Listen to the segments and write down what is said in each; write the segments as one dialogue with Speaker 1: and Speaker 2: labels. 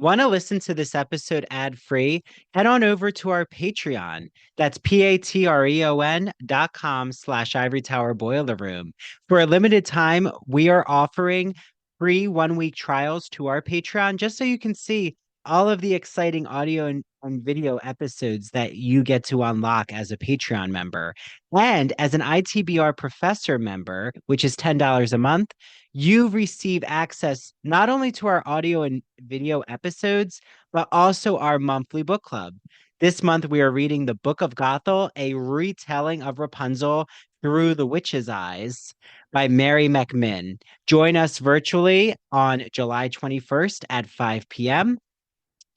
Speaker 1: Want to listen to this episode ad-free? Head on over to our Patreon. That's patreon.com/Ivory Tower Boiler Room. For a limited time, we are offering free 1-week trials to our Patreon just so you can see all of the exciting audio and video episodes that you get to unlock as a Patreon member. And as an ITBR professor member, which is $10 a month, you receive access not only to our audio and video episodes, but also our monthly book club. This month, we are reading The Book of Gothel, a retelling of Rapunzel through the witch's eyes by Mary McMinn. Join us virtually on July 21st at 5 p.m.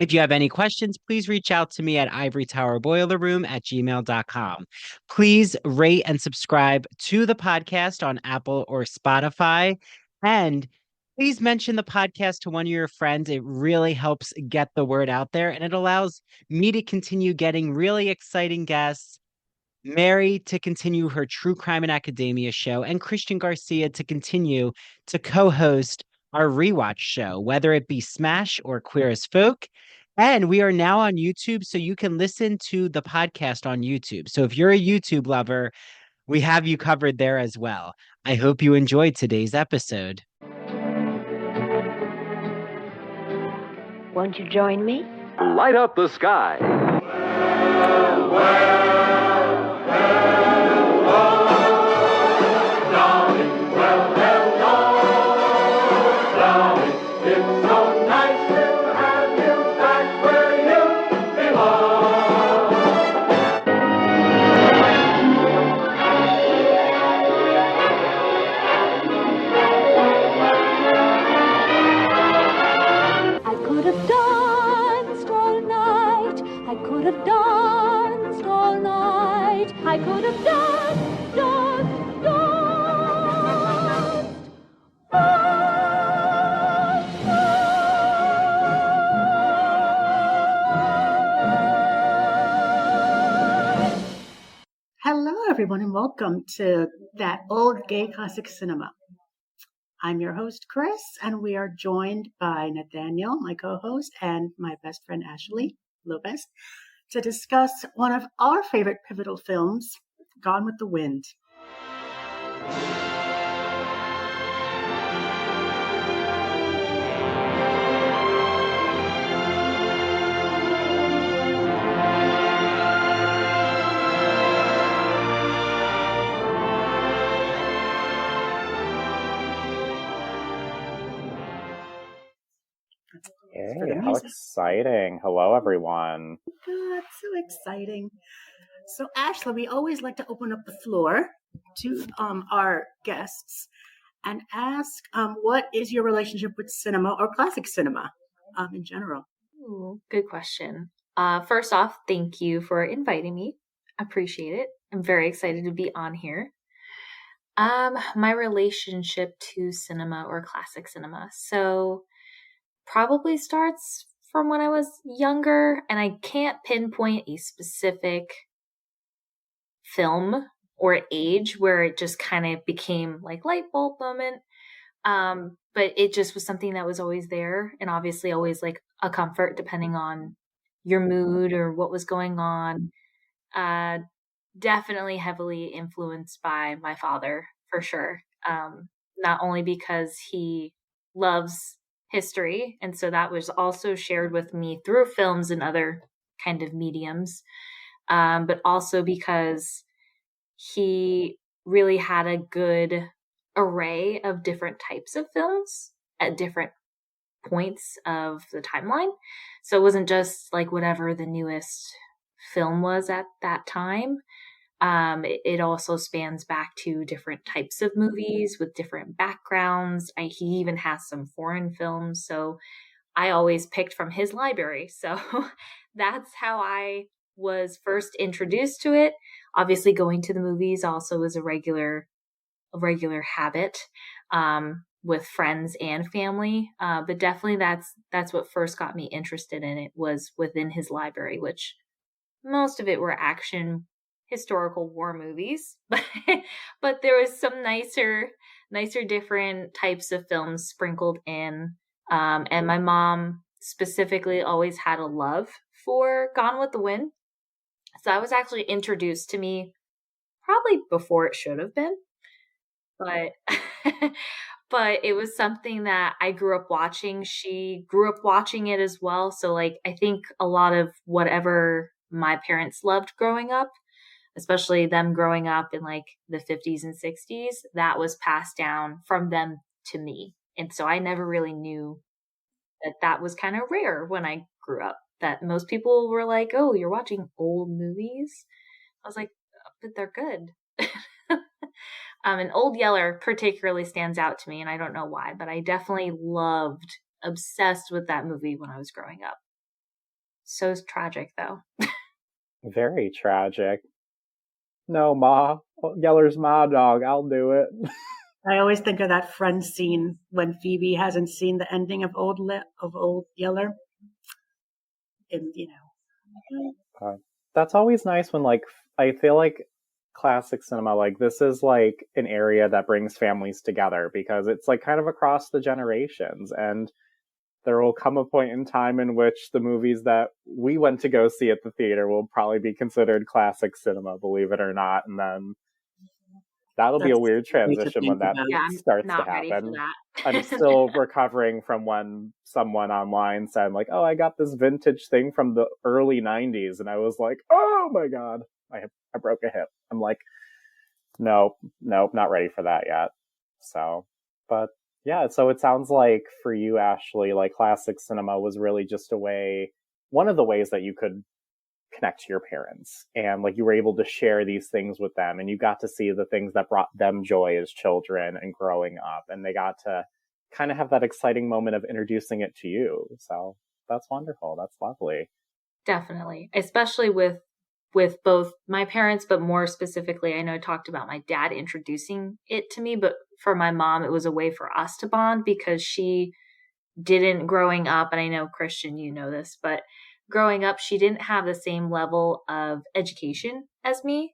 Speaker 1: If you have any questions, please reach out to me at ivorytowerboilerroom@gmail.com. Please rate and subscribe to the podcast on Apple or Spotify. And please mention the podcast to one of your friends. It really helps get the word out there, and it allows me to continue getting really exciting guests, Mary to continue her True Crime and Academia show, and Christian Garcia to continue to co-host our rewatch show, whether it be Smash or Queer as Folk. And we are now on YouTube, so you can listen to the podcast on YouTube. So if you're a YouTube lover, we have you covered there as well. I hope you enjoyed today's episode.
Speaker 2: Won't you join me?
Speaker 3: Light up the sky.
Speaker 2: I could have danced, danced, danced.
Speaker 4: Hello, everyone, and welcome to That Old Gay Classic Cinema. I'm your host, Chris, and we are joined by Nathaniel, my co-host, and my best friend, Ashley Lopez, to discuss one of our favorite pivotal films, Gone with the Wind.
Speaker 5: Hey, how exciting. Hello, everyone.
Speaker 4: Oh, it's so exciting. So, Ashley, we always like to open up the floor to our guests and ask, what is your relationship with cinema or classic cinema in general?
Speaker 6: Ooh, good question. First off, thank you for inviting me. Appreciate it. I'm very excited to be on here. My relationship to cinema or classic cinema. So probably starts from when I was younger, and I can't pinpoint a specific film or age where it just kind of became like light bulb moment. But it just was something that was always there, and obviously always like a comfort depending on your mood or what was going on. Definitely heavily influenced by my father, for sure. Not only because he loves history, and so that was also shared with me through films and other kind of mediums, but also because he really had a good array of different types of films at different points of the timeline. So it wasn't just like whatever the newest film was at that time. It also spans back to different types of movies with different backgrounds. He even has some foreign films. So I always picked from his library. So that's how I was first introduced to it. Obviously, going to the movies also was a regular habit with friends and family. But definitely that's what first got me interested in it, was within his library, which most of it were action historical war movies, but there was some nicer different types of films sprinkled in. And my mom specifically always had a love for Gone with the Wind. So that was actually introduced to me probably before it should have been. But but it was something that I grew up watching. She grew up watching it as well. So like I think a lot of whatever my parents loved growing up, especially them growing up in like the 50s and 60s, that was passed down from them to me. And so I never really knew that was kind of rare when I grew up, that most people were like, "Oh, you're watching old movies?" I was like, "But they're good." And Old Yeller particularly stands out to me, and I don't know why, but I definitely obsessed with that movie when I was growing up. So tragic, though.
Speaker 5: Very tragic. No, Ma. Yeller's my dog. I'll do it.
Speaker 4: I always think of that friend scene when Phoebe hasn't seen the ending of Old Yeller. And,
Speaker 5: That's always nice when, like, I feel like classic cinema, like, this is like an area that brings families together because it's like kind of across the generations, and there will come a point in time in which the movies that we went to go see at the theater will probably be considered classic cinema, believe it or not, and then that'll be a weird transition when that starts to happen. I'm still recovering from when someone online said, like, "Oh, I got this vintage thing from the early 90s," and I was like, "Oh my god, I broke a hip." I'm like, nope, not ready for that yet. So, but yeah, so it sounds like for you, Ashley, like classic cinema was really just one of the ways that you could connect to your parents, and like you were able to share these things with them, and you got to see the things that brought them joy as children and growing up, and they got to kind of have that exciting moment of introducing it to you. So that's wonderful. That's lovely.
Speaker 6: Definitely, especially with both my parents, but more specifically, I know I talked about my dad introducing it to me, but for my mom, it was a way for us to bond because she didn't growing up, and I know Christian, you know this, but growing up, she didn't have the same level of education as me.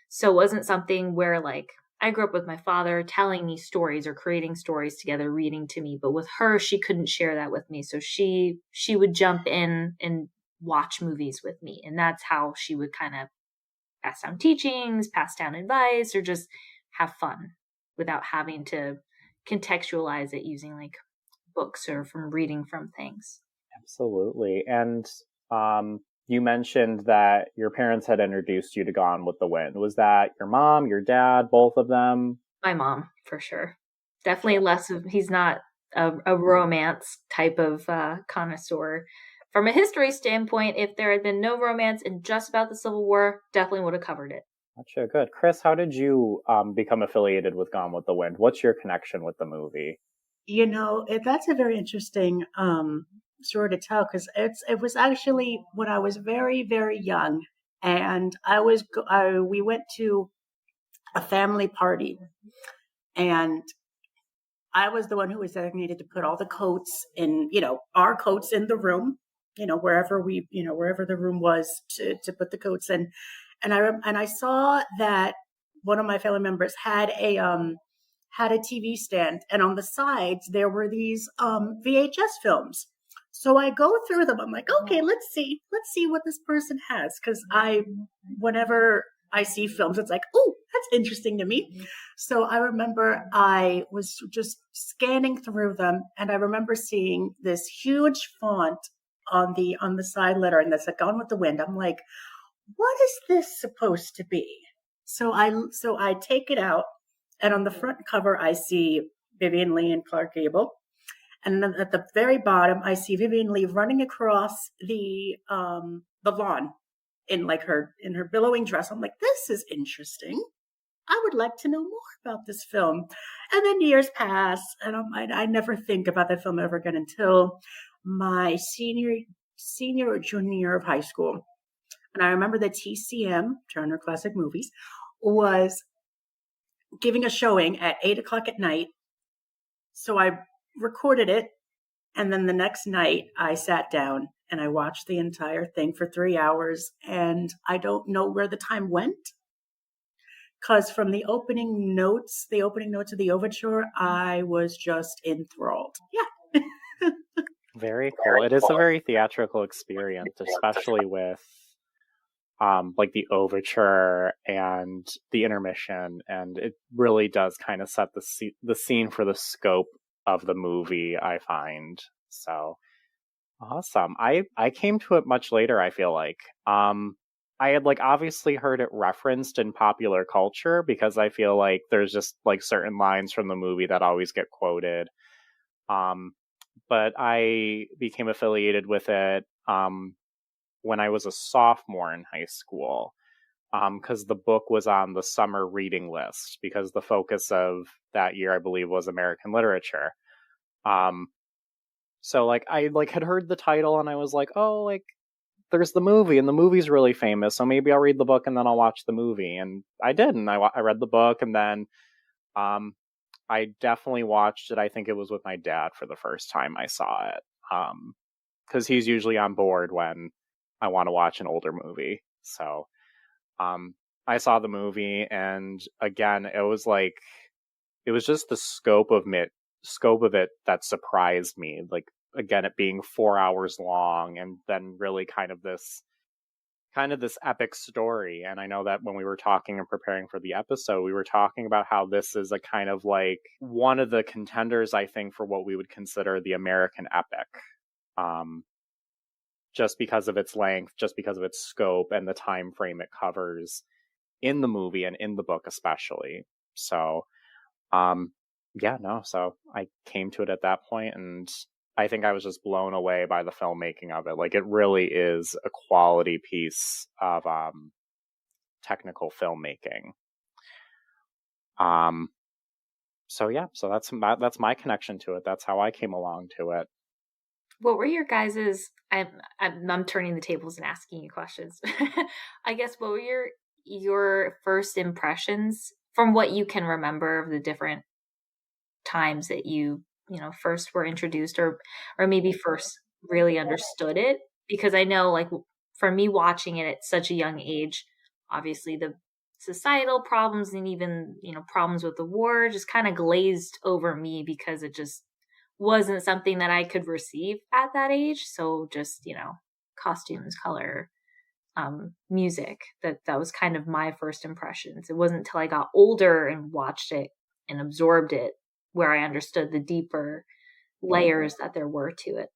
Speaker 6: So it wasn't something where like I grew up with my father telling me stories or creating stories together, reading to me, but with her, she couldn't share that with me. So she would jump in and watch movies with me. And that's how she would kind of pass down teachings, pass down advice, or just have fun without having to contextualize it using like books or from reading from things.
Speaker 5: Absolutely. And you mentioned that your parents had introduced you to Gone with the Wind. Was that your mom, your dad, both of them?
Speaker 6: My mom, for sure. Definitely less of, he's not a romance type of connoisseur. From a history standpoint, if there had been no romance and just about the Civil War, definitely would have covered it.
Speaker 5: Gotcha, good. Chris, how did you become affiliated with Gone with the Wind? What's your connection with the movie?
Speaker 4: That's a very interesting story to tell because it was actually when I was very, very young, and we went to a family party, and I was the one who was designated to put all the coats in, our coats in the room, wherever the room was to put the coats in. And I saw that one of my family members had a TV stand, and on the sides there were these VHS films. So I go through them. I'm like, okay, let's see what this person has, because whenever I see films, it's like, oh, that's interesting to me. So I remember I was just scanning through them, and I remember seeing this huge font on the side letter, and that's like Gone with the Wind. I'm like, what is this supposed to be? So I take it out, and on the front cover I see Vivien Leigh and Clark Gable, and then at the very bottom I see Vivien Leigh running across the lawn in her billowing dress. I'm like, this is interesting. I would like to know more about this film. And then years pass, and I never think about that film ever again until my senior or junior year of high school. And I remember that TCM, Turner Classic Movies, was giving a showing at 8:00 at night. So I recorded it. And then the next night I sat down and I watched the entire thing for 3 hours. And I don't know where the time went, because from the opening notes of the overture, I was just enthralled. Yeah.
Speaker 5: Very cool. It is a very theatrical experience, especially with like the overture and the intermission, and it really does kind of set the scene for the scope of the movie, I find. So awesome. I came to it much later, I feel like. I had like obviously heard it referenced in popular culture because I feel like there's just like certain lines from the movie that always get quoted. Um, but I became affiliated with it when I was a sophomore in high school because the book was on the summer reading list because the focus of that year, I believe, was American literature. Um, so like I like had heard the title and I was like, oh, like there's the movie and the movie's really famous, so maybe I'll read the book and then I'll watch the movie. And I did, and I read the book and then um, I definitely watched it. I think it was with my dad for the first time I saw it because he's usually on board when I want to watch an older movie. So I saw the movie, and again, it was like it was just the scope of it that surprised me. Like again, it being 4 hours long, and then really kind of this epic story. And I know that when we were talking and preparing for the episode, we were talking about how this is a kind of like one of the contenders, I think, for what we would consider the American epic. Just because of its length, just because of its scope and the time frame it covers in the movie and in the book especially. So so I came to it at that point, and I think I was just blown away by the filmmaking of it. Like it really is a quality piece of technical filmmaking. So that's my connection to it. That's how I came along to it.
Speaker 6: What were your guys's? I'm turning the tables and asking you questions. I guess what were your first impressions from what you can remember of the different times that you first were introduced or maybe first really understood it? Because I know, like, for me watching it at such a young age, obviously the societal problems and even problems with the war just kind of glazed over me because it just wasn't something that I could receive at that age. So just costumes, color, music, that was kind of my first impressions. It wasn't until I got older and watched it and absorbed it where I understood the deeper layers that there were to it.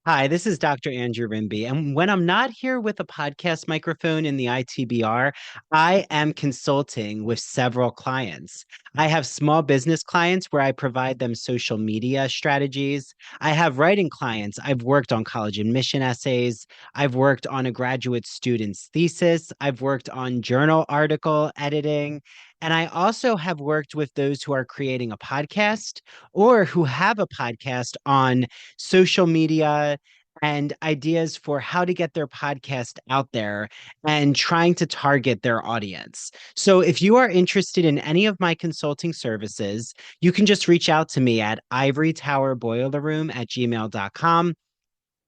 Speaker 1: Hi, this is Dr. Andrew Rimby. And when I'm not here with a podcast microphone in the ITBR, I am consulting with several clients. I have small business clients where I provide them social media strategies. I have writing clients. I've worked on college admission essays. I've worked on a graduate student's thesis. I've worked on journal article editing. And I also have worked with those who are creating a podcast or who have a podcast on social media and ideas for how to get their podcast out there and trying to target their audience. So if you are interested in any of my consulting services, you can just reach out to me at ivorytowerboilerroom@gmail.com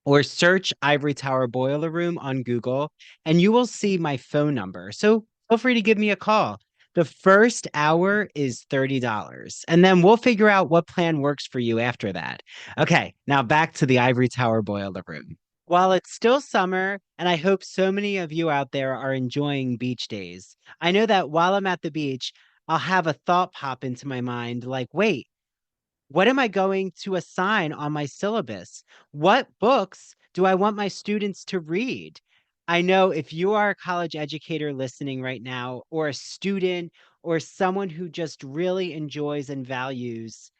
Speaker 1: or search Ivory Tower Boiler Room on Google, and you will see my phone number. So feel free to give me a call. The first hour is $30, and then we'll figure out what plan works for you after that. Okay, now back to the Ivory Tower Boiler Room. While it's still summer, and I hope so many of you out there are enjoying beach days, I know that while I'm at the beach, I'll have a thought pop into my mind like, wait, what am I going to assign on my syllabus? What books do I want my students to read? I know if you are a college educator listening right now, or a student, or someone who just really enjoys and values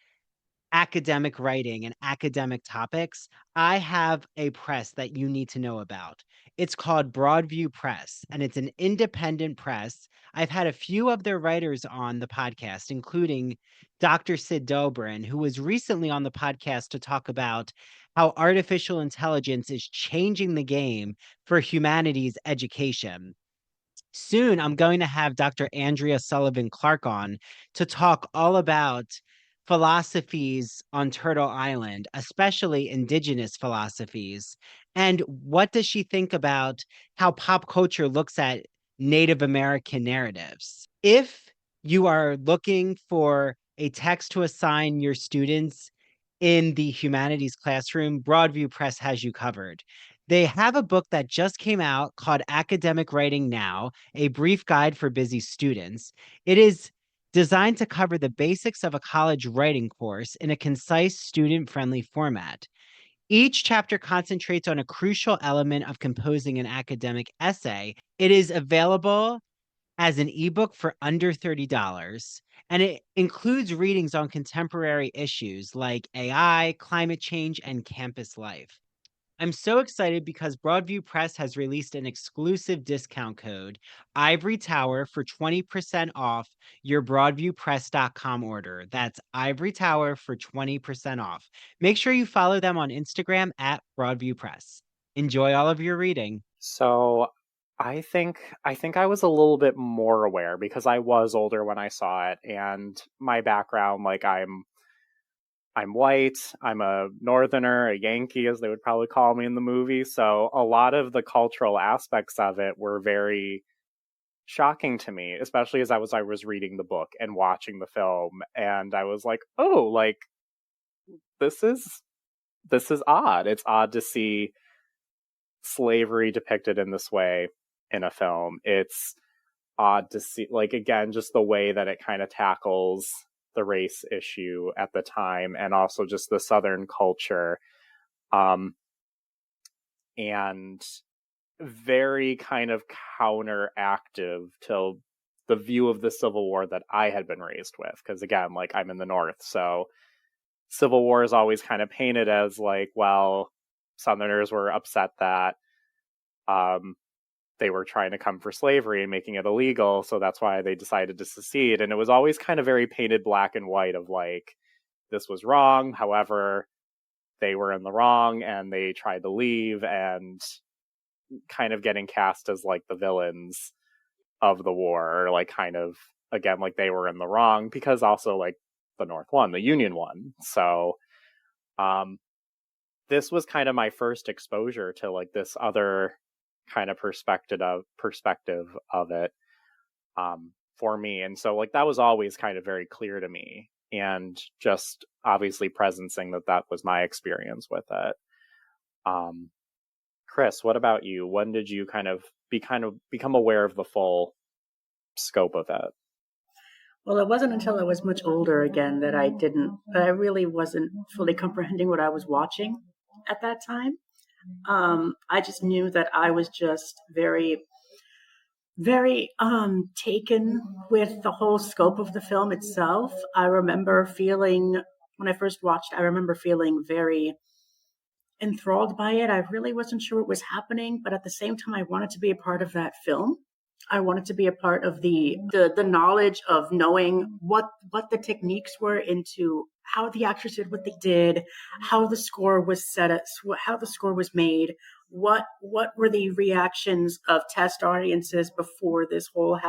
Speaker 1: academic writing and academic topics, I have a press that you need to know about. It's called Broadview Press, and it's an independent press. I've had a few of their writers on the podcast, including Dr. Sid Dobrin, who was recently on the podcast to talk about how artificial intelligence is changing the game for humanities education. Soon, I'm going to have Dr. Andrea Sullivan Clark on to talk all about philosophies on Turtle Island, especially indigenous philosophies. And what does she think about how pop culture looks at Native American narratives? If you are looking for a text to assign your students in the humanities classroom, Broadview Press has you covered. They have a book that just came out called Academic Writing Now, a brief guide for busy students. It is designed to cover the basics of a college writing course in a concise, student-friendly format. Each chapter concentrates on a crucial element of composing an academic essay. It is available as an ebook for under $30, and it includes readings on contemporary issues like AI, climate change, and campus life. I'm so excited because Broadview Press has released an exclusive discount code, Ivory Tower, for 20% off your broadviewpress.com order. That's Ivory Tower for 20% off. Make sure you follow them on Instagram at Broadview Press. Enjoy all of your reading.
Speaker 5: So I think I was a little bit more aware because I was older when I saw it, and my background, like I'm white, I'm a northerner, a Yankee, as they would probably call me in the movie. So a lot of the cultural aspects of it were very shocking to me, especially as I was reading the book and watching the film, and I was like, oh, like this is odd. It's odd to see slavery depicted in this way in a film. It's odd to see, like, again, just the way that it kind of tackles the race issue at the time, and also just the Southern culture, and very kind of counteractive to the view of the Civil War that I had been raised with. Because again, like, I'm in the North, so Civil War is always kind of painted as like, well, Southerners were upset that they were trying to come for slavery and making it illegal, so that's why they decided to secede. And it was always kind of very painted black and white of like, this was wrong, however, they were in the wrong and they tried to leave, and kind of getting cast as like the villains of the war, or like kind of, again, like they were in the wrong because also like the North won, the Union won. So this was kind of my first exposure to like this other kind of perspective of it for me. And so like that was always kind of very clear to me, and just obviously presencing that was my experience with it. Chris, what about you? When did you kind of become aware of the full scope of it?
Speaker 4: Well, it wasn't until I was much older again that I really wasn't fully comprehending what I was watching at that time. I just knew that I was just very, very taken with the whole scope of the film itself. I remember feeling, when I first watched, I remember feeling very enthralled by it. I really wasn't sure what was happening, but at the same time, I wanted to be a part of that film. I wanted to be a part of the knowledge of knowing what the techniques were into how the actors did what they did, how the score was set up, how the score was made, what were the reactions of test audiences before this whole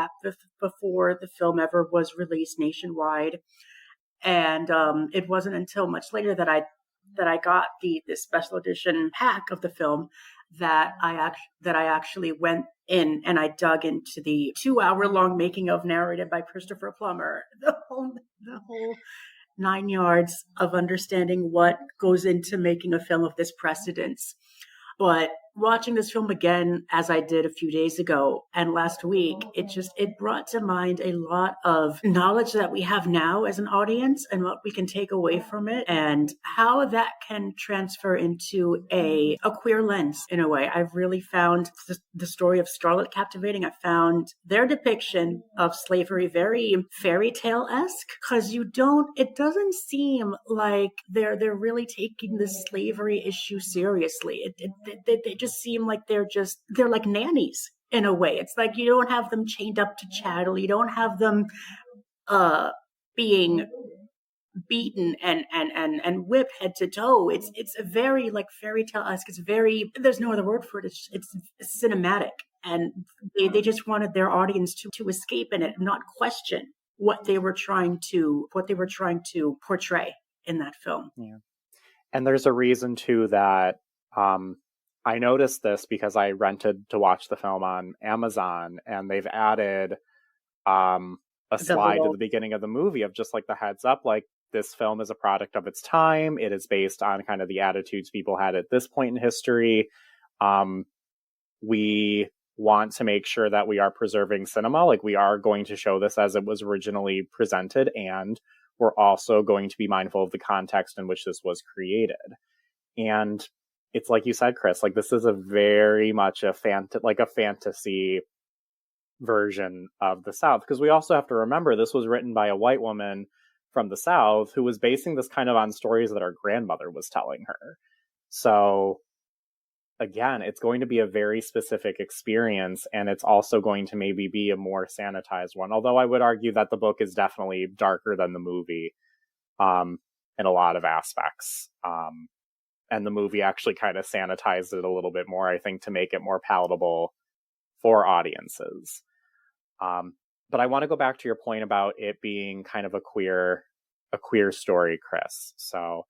Speaker 4: before the film ever was released nationwide. And it wasn't until much later that I got the special edition pack of the film that I actually went in and I dug into the 2-hour-long making of narrated by Christopher Plummer, the whole 9 yards of understanding what goes into making a film of this precedence. But watching this film again, as I did a few days ago and last week, it brought to mind a lot of knowledge that we have now as an audience and what we can take away from it and how that can transfer into a queer lens in a way. I've really found the story of Scarlett captivating. I found their depiction of slavery very fairy tale-esque, because it doesn't seem like they're really taking the slavery issue seriously. They just seem like they're like nannies in a way. It's like you don't have them chained up to chattel. You don't have them being beaten and whipped head to toe. It's a very like fairy tale-esque. It's very, there's no other word for it. It's cinematic, and they just wanted their audience to escape in it and not question what they were trying to portray in that film.
Speaker 5: Yeah. And there's a reason too that I noticed this because I rented to watch the film on Amazon, and they've added a slide at the beginning of the movie of just like the heads up, like this film is a product of its time. It is based on kind of the attitudes people had at this point in history. We want to make sure that we are preserving cinema. Like, we are going to show this as it was originally presented, and we're also going to be mindful of the context in which this was created. And it's like you said, Chris, like, this is a very much a fantasy version of the South, because we also have to remember this was written by a white woman from the South who was basing this kind of on stories that her grandmother was telling her. So again, it's going to be a very specific experience, and it's also going to maybe be a more sanitized one. Although I would argue that the book is definitely darker than the movie in a lot of aspects. And the movie actually kind of sanitized it a little bit more, I think, to make it more palatable for audiences. But I want to go back to your point about it being kind of a queer story, Chris. So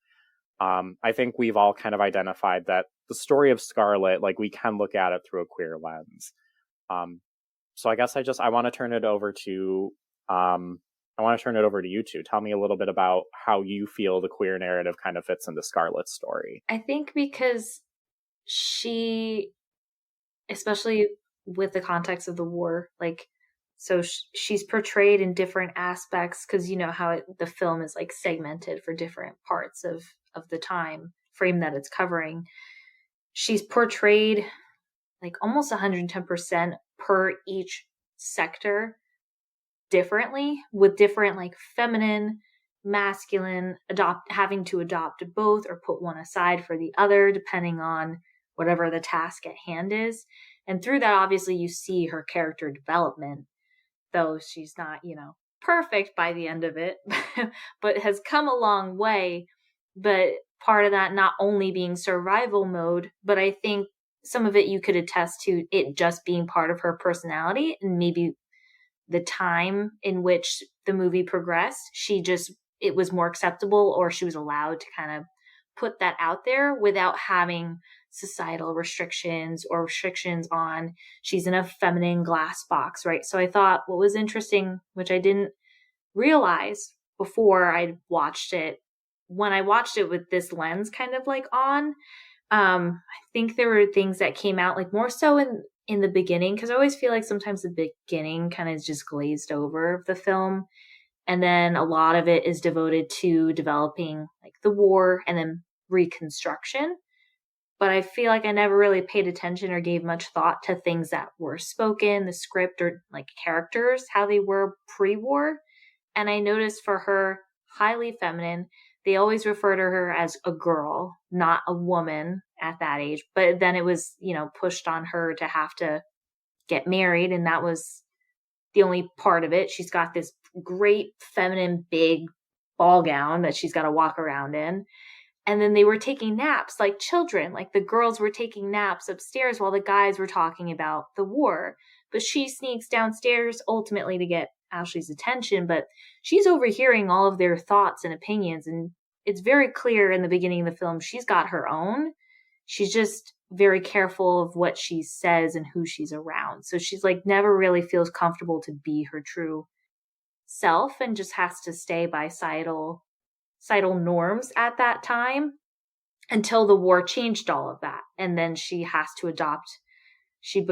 Speaker 5: I think we've all kind of identified that the story of Scarlett, like, we can look at it through a queer lens. So I guess I want to turn it over to you two. Tell me a little bit about how you feel the queer narrative kind of fits into Scarlett's story.
Speaker 6: I think because she, especially with the context of the war, like, so she's portrayed in different aspects, because you know how the film is like segmented for different parts of the time frame that it's covering. She's portrayed like almost 110% per each sector differently, with different like feminine, masculine, having to adopt both or put one aside for the other, depending on whatever the task at hand is. And through that, obviously, you see her character development, though she's not, perfect by the end of it, but has come a long way. But part of that not only being survival mode, but I think some of it you could attest to it just being part of her personality, and maybe the time in which the movie progressed, it was more acceptable, or she was allowed to kind of put that out there without having societal restrictions or restrictions on she's in a feminine glass box, right? So I thought what was interesting, which I didn't realize before I watched it, when I watched it with this lens kind of like on, I think there were things that came out like more so in the beginning, because I always feel like sometimes the beginning kind of is just glazed over the film. And then a lot of it is devoted to developing like the war and then reconstruction. But I feel like I never really paid attention or gave much thought to things that were spoken, the script, or like characters, how they were pre-war. And I noticed for her, highly feminine, they always refer to her as a girl, not a woman at that age. But then it was, pushed on her to have to get married. And that was the only part of it. She's got this great feminine big ball gown that she's got to walk around in. And then they were taking naps like children, like the girls were taking naps upstairs while the guys were talking about the war. But she sneaks downstairs ultimately to get Ashley's attention, but she's overhearing all of their thoughts and opinions. And it's very clear in the beginning of the film, she's got her own. She's just very careful of what she says and who she's around. So she's like never really feels comfortable to be her true self, and just has to stay by societal norms at that time until the war changed all of that. And then she has to adopt. She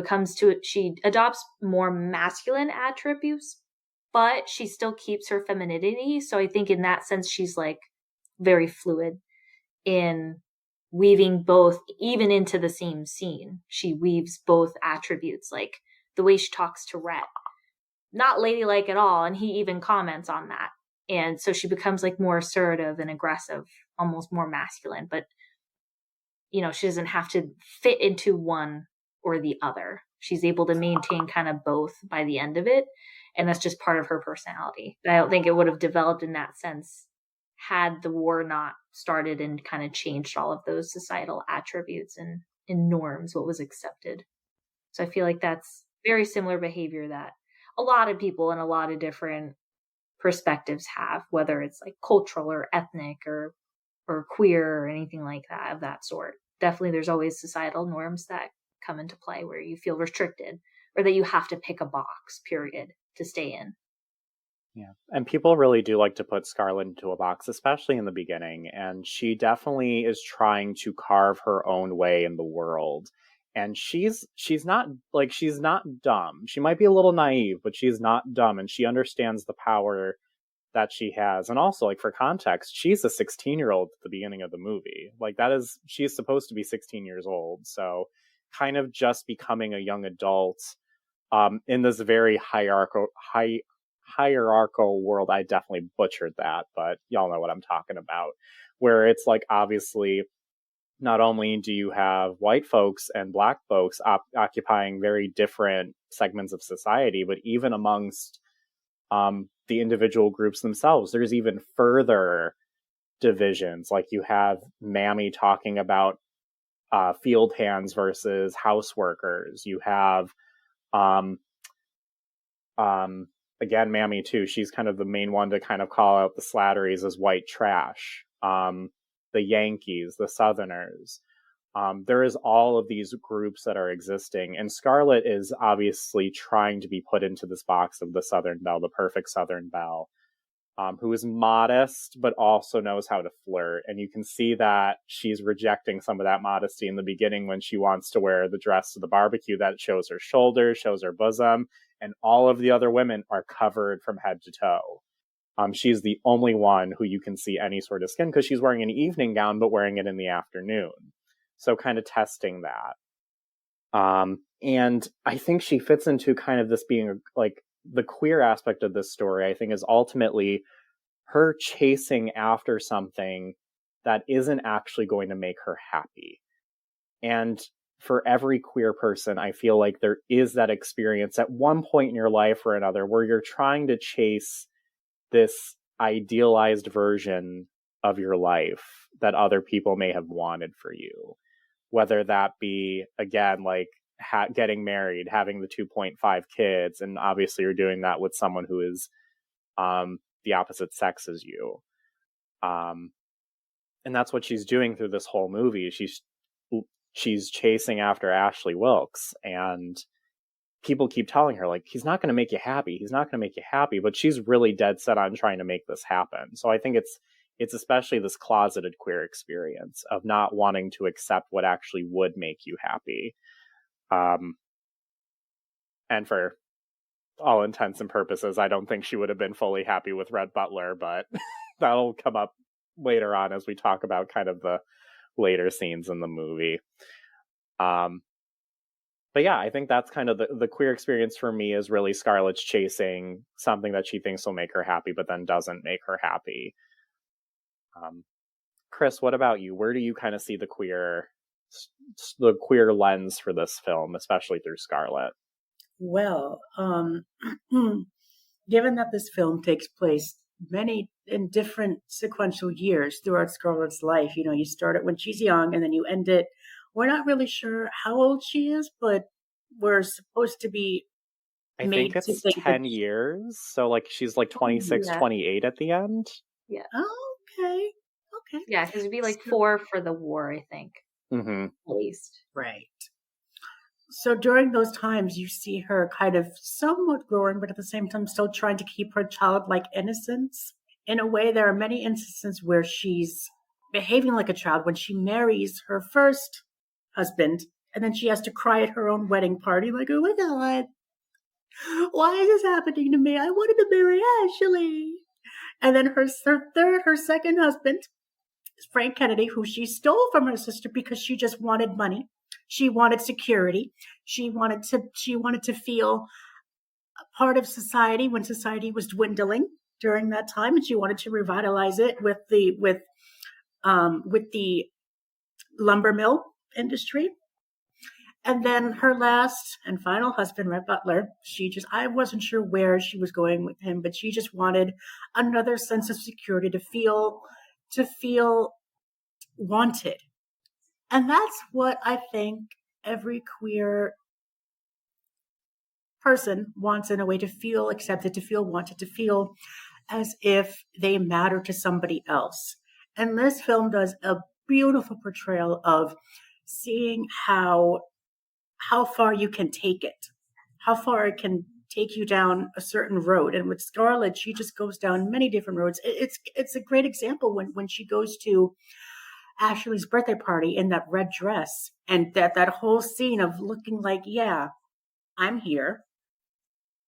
Speaker 6: adopts more masculine attributes, but she still keeps her femininity. So I think in that sense, she's like very fluid in weaving both, even into the same scene. She weaves both attributes, like the way she talks to Rhett, not ladylike at all. And he even comments on that. And so she becomes like more assertive and aggressive, almost more masculine, but she doesn't have to fit into one or the other. She's able to maintain kind of both by the end of it. And that's just part of her personality. I don't think it would have developed in that sense had the war not started and kind of changed all of those societal attributes and norms, what was accepted. So I feel like that's very similar behavior that a lot of people in a lot of different perspectives have, whether it's like cultural or ethnic or queer or anything like that, of that sort. Definitely there's always societal norms that come into play where you feel restricted or that you have to pick a box, period, to stay in.
Speaker 5: Yeah. And people really do like to put Scarlett into a box, especially in the beginning. And she definitely is trying to carve her own way in the world. And she's not dumb. She might be a little naive, but she's not dumb, and she understands the power that she has. And also, like, for context, she's a 16-year-old at the beginning of the movie. Like, she's supposed to be 16 years old. So kind of just becoming a young adult in this very hierarchical world. I definitely butchered that, but y'all know what I'm talking about, where it's like, obviously, not only do you have white folks and black folks occupying very different segments of society, but even amongst the individual groups themselves, there's even further divisions. Like, you have Mammy talking about field hands versus house workers. You have again, Mammy too, she's kind of the main one to kind of call out the Slatteries as white trash. The Yankees, the Southerners. There is all of these groups that are existing, and Scarlett is obviously trying to be put into this box of the Southern Belle, the perfect Southern Belle, who is modest but also knows how to flirt. And you can see that she's rejecting some of that modesty in the beginning when she wants to wear the dress to the barbecue that shows her shoulders, shows her bosom, and all of the other women are covered from head to toe. She's the only one who you can see any sort of skin, because she's wearing an evening gown, but wearing it in the afternoon. So kind of testing that. And I think she fits into kind of this being like the queer aspect of this story, I think, is ultimately her chasing after something that isn't actually going to make her happy. And for every queer person, I feel like there is that experience at one point in your life or another where you're trying to chase this idealized version of your life that other people may have wanted for you. Whether that be, again, like getting married, having the 2.5 kids, and obviously you're doing that with someone who is the opposite sex as you. And that's what she's doing through this whole movie. She's chasing after Ashley Wilkes, and people keep telling her, like, he's not going to make you happy. He's not going to make you happy. But she's really dead set on trying to make this happen. So I think it's especially this closeted queer experience of not wanting to accept what actually would make you happy. And for all intents and purposes, I don't think she would have been fully happy with Rhett Butler, but that'll come up later on as we talk about kind of the later scenes in the movie. But yeah, I think that's kind of the queer experience for me, is really Scarlett's chasing something that she thinks will make her happy, but then doesn't make her happy. Chris, what about you? Where do you kind of see the queer lens for this film, especially through Scarlett?
Speaker 4: Well, given that this film takes place in different sequential years throughout Scarlett's life, you start it when she's young and then you end it. We're not really sure how old she is, but we're supposed to be
Speaker 5: I think it's 10 years. So like she's like 26, 28 at the end.
Speaker 6: Yeah.
Speaker 4: Oh, okay.
Speaker 6: Yeah, because it'd be like 4 for the war, I think.
Speaker 5: Mm-hmm.
Speaker 6: At least.
Speaker 4: Right. So during those times, you see her kind of somewhat growing, but at the same time still trying to keep her childlike innocence. In a way, there are many instances where she's behaving like a child when she marries her first husband, and then she has to cry at her own wedding party, like, oh my God, why is this happening to me? I wanted to marry Ashley. And then her second husband, Frank Kennedy, who she stole from her sister because she just wanted money. She wanted security. She wanted to feel a part of society when society was dwindling during that time, and she wanted to revitalize it with the lumber mill industry. And then her last and final husband, Rhett Butler, I wasn't sure where she was going with him, but she just wanted another sense of security, to feel wanted. And that's what I think every queer person wants, in a way, to feel accepted, to feel wanted, to feel as if they matter to somebody else. And this film does a beautiful portrayal of seeing how far you can take it, how far it can take you down a certain road. And with Scarlett, she just goes down many different roads. It's a great example when she goes to Ashley's birthday party in that red dress, and that whole scene of looking like, yeah, I'm here.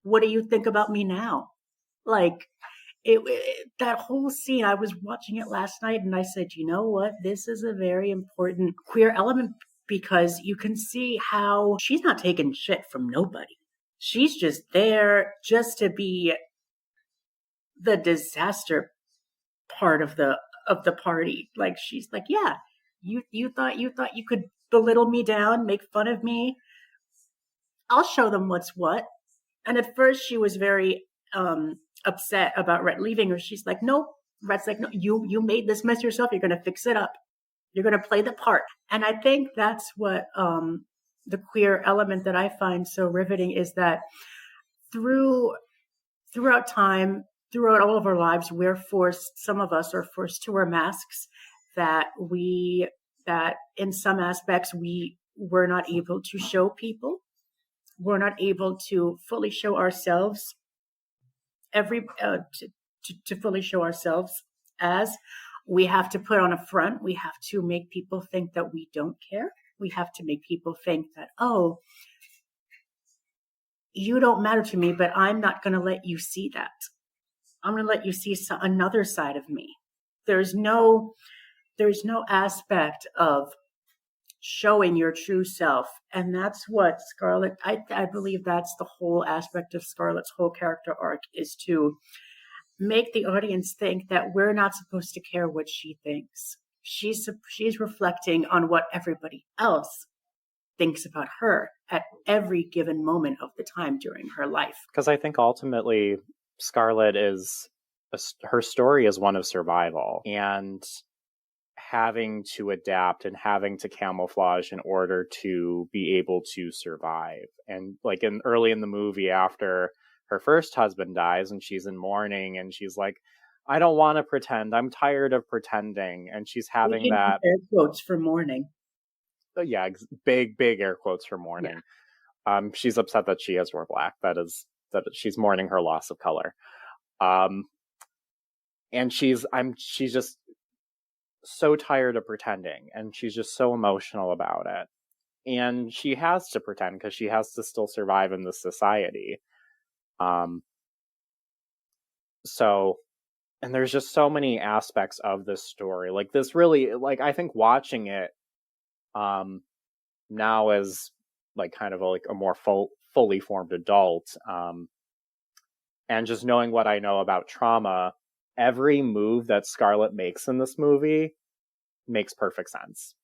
Speaker 4: What do you think about me now? Like, that whole scene, I was watching it last night and I said, you know what? This is a very important queer element, because you can see how she's not taking shit from nobody. She's just there just to be the disaster part of the party. Like, she's like, yeah, you thought you could belittle me down, make fun of me. I'll show them what's what. And at first she was very upset about Rhett leaving her. She's like, nope. Rhett's like, no, you made this mess yourself. You're going to fix it up. You're going to play the part. And I think that's what the queer element that I find so riveting is that throughout time, throughout all of our lives, some of us are forced to wear masks that in some aspects we were not able to show people. We're not able to fully show ourselves to fully show ourselves as. We have to put on a front. We have to make people think that we don't care. We have to make people think that, oh, you don't matter to me, but I'm not going to let you see that. I'm going to let you see another side of me. There's no aspect of showing your true self. And that's what Scarlett, I believe that's the whole aspect of Scarlett's whole character arc, is to make the audience think that we're not supposed to care what she thinks. She's reflecting on what everybody else thinks about her at every given moment of the time during her life.
Speaker 5: Because I think ultimately Scarlett her story is one of survival and having to adapt and having to camouflage in order to be able to survive. And like early in the movie, after her first husband dies and she's in mourning and she's like, I don't want to pretend. I'm tired of pretending. And she's having that
Speaker 4: air quotes for mourning.
Speaker 5: Yeah, big air quotes for mourning. Yeah. She's upset that she has to wear black. That she's mourning her loss of color. And she's just so tired of pretending, and she's just so emotional about it. And she has to pretend because she has to still survive in this society. And there's just so many aspects of this story. Like this really, like, I think watching it now as like kind of like a more fully formed adult, and just knowing what I know about trauma, every move that Scarlett makes in this movie makes perfect sense.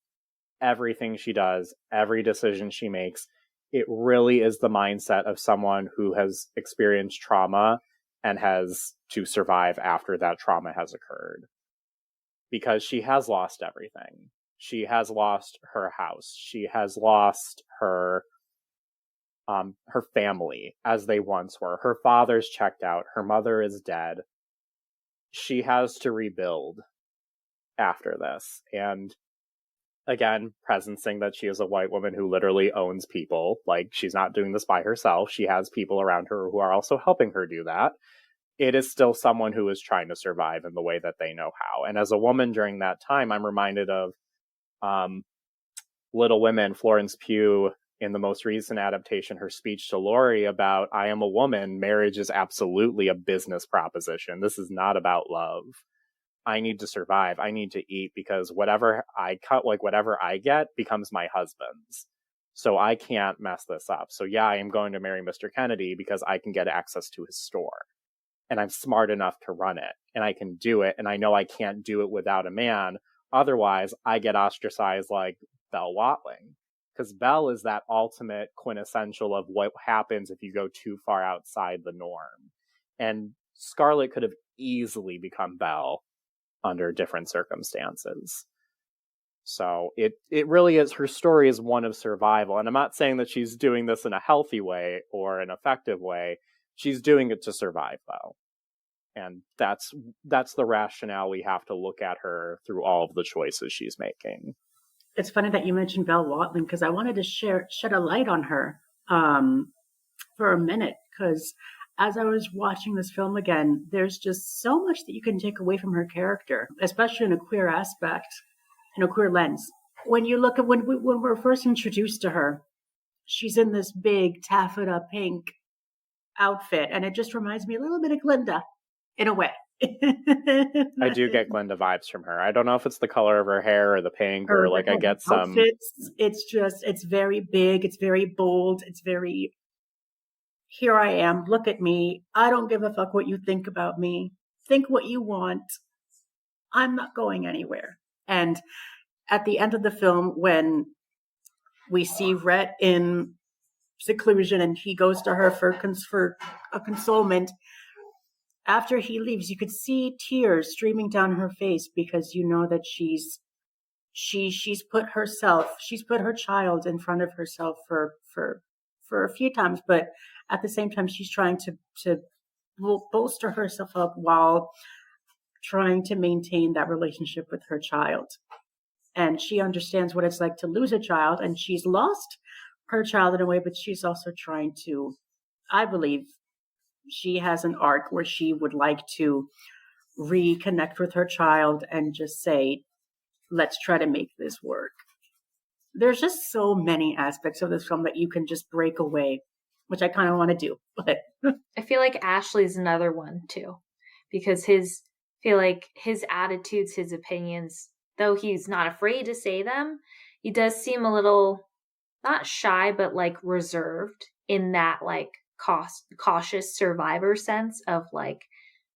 Speaker 5: Everything she does, every decision she makes, it really is the mindset of someone who has experienced trauma and has to survive after that trauma has occurred. Because she has lost everything. She has lost her house. She has lost her family as they once were. Her father's checked out. Her mother is dead. She has to rebuild after this. And again, presencing that she is a white woman who literally owns people. Like, she's not doing this by herself. She has people around her who are also helping her do that. It is still someone who is trying to survive in the way that they know how. And as a woman during that time, I'm reminded of Little Women, Florence Pugh, in the most recent adaptation, her speech to Laurie about, I am a woman, marriage is absolutely a business proposition. This is not about love. I need to survive. I need to eat because whatever I get becomes my husband's. So I can't mess this up. So yeah, I am going to marry Mr. Kennedy because I can get access to his store. And I'm smart enough to run it. And I can do it. And I know I can't do it without a man. Otherwise, I get ostracized like Belle Watling. Because Belle is that ultimate quintessential of what happens if you go too far outside the norm. And Scarlett could have easily become Belle under different circumstances. So it really is, her story is one of survival. And I'm not saying that she's doing this in a healthy way or an effective way. She's doing it to survive, though. And that's the rationale we have to look at her through all of the choices she's making.
Speaker 4: It's funny that you mentioned Belle Watling, because I wanted to shed a light on her for a minute, because as I was watching this film again, there's just so much that you can take away from her character, especially in a queer aspect, in a queer lens. When you look at when we're first introduced to her, she's in this big taffeta pink outfit, and it just reminds me a little bit of Glinda, in a way.
Speaker 5: I do get Glinda vibes from her. I don't know if it's the color of her hair or the pink, or like I get some
Speaker 4: outfits. It's very big, it's very bold, it's very, here I am, look at me, I don't give a fuck what you think about me, think what you want, I'm not going anywhere. And at the end of the film, when we see Rhett in seclusion and he goes to her for a consolement, after he leaves, you could see tears streaming down her face, because you know that she's put her child in front of herself for a few times, but at the same time she's trying to bolster herself up while trying to maintain that relationship with her child. And she understands what it's like to lose a child, and she's lost her child in a way, but she's also trying to, I believe, she has an arc where she would like to reconnect with her child and just say, let's try to make this work. There's just so many aspects of this film that you can just break away, which I kind of want to do. But
Speaker 6: I feel like Ashley's another one too, because his attitudes, his opinions, though he's not afraid to say them, he does seem a little, not shy, but like reserved in that like cautious survivor sense of like,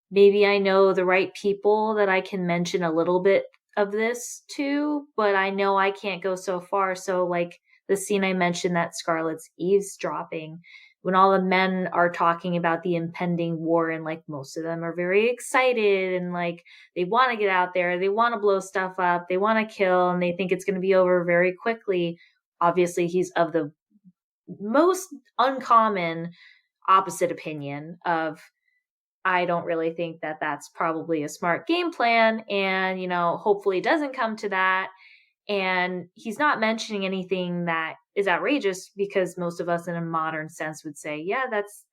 Speaker 6: maybe I know the right people that I can mention a little bit of this to, but I know I can't go so far. So like the scene I mentioned that Scarlett's eavesdropping, when all the men are talking about the impending war, and like most of them are very excited and like they want to get out there, they want to blow stuff up, they want to kill, and they think it's going to be over very quickly. Obviously he's of the most uncommon opposite opinion of, I don't really think that that's probably a smart game plan, and hopefully it doesn't come to that. And he's not mentioning anything that is outrageous, because most of us in a modern sense would say, yeah,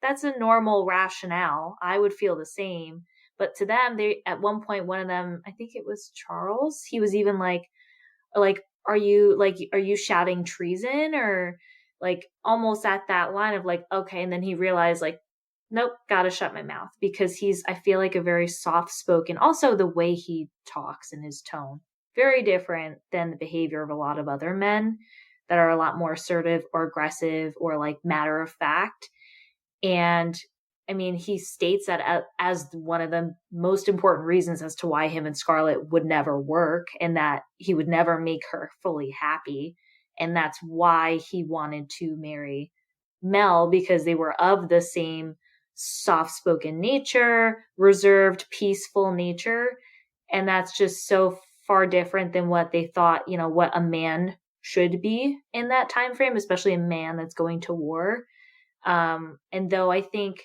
Speaker 6: that's a normal rationale, I would feel the same. But to them, they, at one point, one of them, I think it was Charles, he was even like are you shouting treason, or like almost at that line of like, okay. And then he realized like, nope, gotta shut my mouth, because he's, I feel like, a very soft spoken, also the way he talks and his tone, very different than the behavior of a lot of other men that are a lot more assertive or aggressive or like matter of fact. And I mean, he states that as one of the most important reasons as to why him and Scarlett would never work, and that he would never make her fully happy. And that's why he wanted to marry Mel, because they were of the same soft-spoken nature, reserved, peaceful nature. And that's just so far different than what they thought, what a man should be in that time frame, especially a man that's going to war. And though I think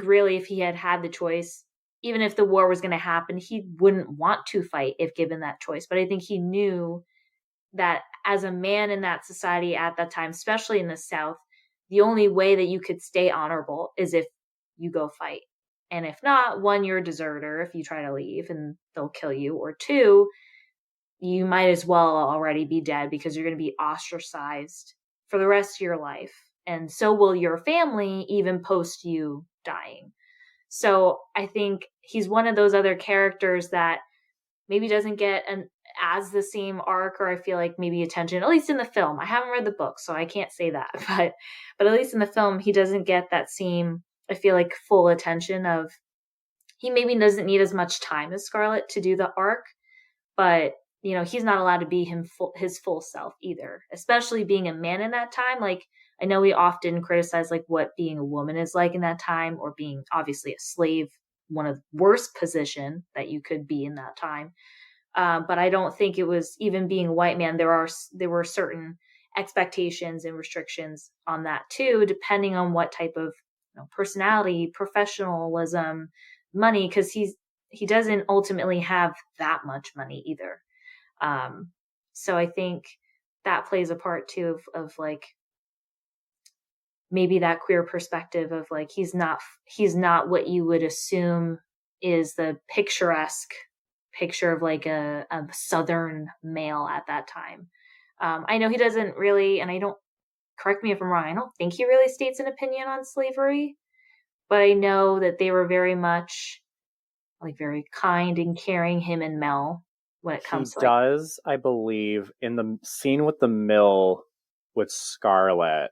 Speaker 6: really, if he had the choice, even if the war was going to happen, he wouldn't want to fight if given that choice. But I think he knew that as a man in that society at that time, especially in the South, the only way that you could stay honorable is if you go fight. And if not, one, you're a deserter if you try to leave and they'll kill you, or two, you might as well already be dead, because you're going to be ostracized for the rest of your life. And so will your family, even post you dying. So I think he's one of those other characters that maybe doesn't get as the same arc, or I feel like maybe attention, at least in the film. I haven't read the book, so I can't say that. But at least in the film, he doesn't get that same, I feel like, full attention of, he maybe doesn't need as much time as Scarlett to do the arc, but he's not allowed to be his full self either, especially being a man in that time. Like, I know we often criticize like what being a woman is like in that time, or being obviously a slave, one of the worst position that you could be in that time. But I don't think it was, even being a white man, there were certain expectations and restrictions on that too, depending on what type of personality, professionalism, money, because he doesn't ultimately have that much money either. So I think that plays a part too of like maybe that queer perspective of like he's not what you would assume is the picturesque picture of like a Southern male at that time. I know he doesn't really, and I don't, correct me if I'm wrong, I don't think he really states an opinion on slavery, but I know that they were very much like very kind and caring, him and Mel, when it comes to
Speaker 5: does, I believe, in the scene with the mill with Scarlett,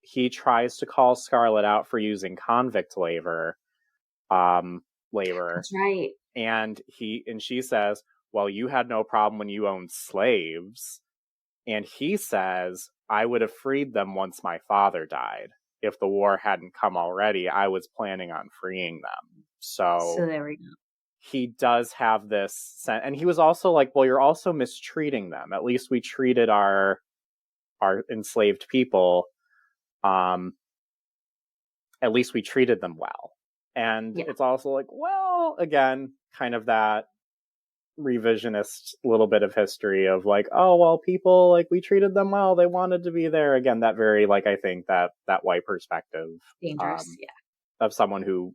Speaker 5: he tries to call Scarlett out for using convict labor.
Speaker 6: That's right.
Speaker 5: And she says, well, you had no problem when you owned slaves. And he says, I would have freed them once my father died. If the war hadn't come already, I was planning on freeing them. So
Speaker 6: there we go.
Speaker 5: He does have this, and he was also like, well, you're also mistreating them. At least we treated our enslaved people. At least we treated them well. And It's also like, well, again, kind of that revisionist little bit of history of like, oh, well, people, like, we treated them well, they wanted to be there. Again, that very, like, I think that white perspective,
Speaker 6: dangerous,
Speaker 5: of someone who,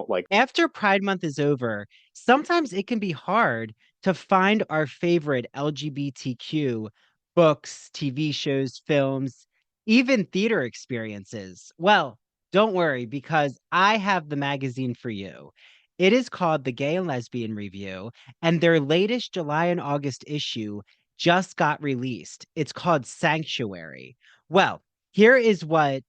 Speaker 5: like,
Speaker 1: after Pride Month is over, sometimes it can be hard to find our favorite LGBTQ books, TV shows, films, even theater experiences. Well, don't worry, because I have the magazine for you. It is called The Gay and Lesbian Review, and their latest July and August issue just got released. It's called Sanctuary. Well, here is what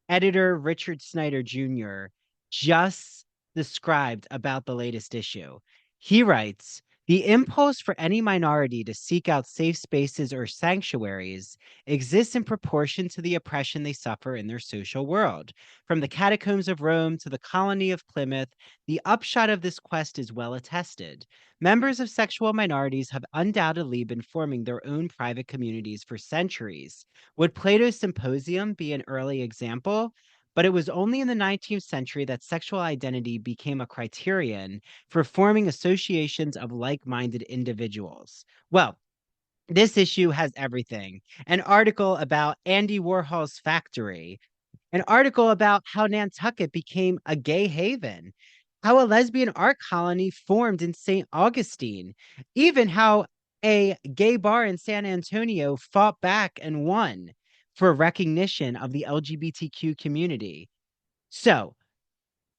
Speaker 1: editor Richard Snyder Jr. just described about the latest issue. He writes, the impulse for any minority to seek out safe spaces or sanctuaries exists in proportion to the oppression they suffer in their social world. From the catacombs of Rome to the colony of Plymouth, the upshot of this quest is well attested. Members of sexual minorities have undoubtedly been forming their own private communities for centuries. Would Plato's Symposium be an early example? But it was only in the 19th century that sexual identity became a criterion for forming associations of like-minded individuals. Well, this issue has everything. An article about Andy Warhol's factory, an article about how Nantucket became a gay haven, how a lesbian art colony formed in St. Augustine, even how a gay bar in San Antonio fought back and won for recognition of the LGBTQ community. So,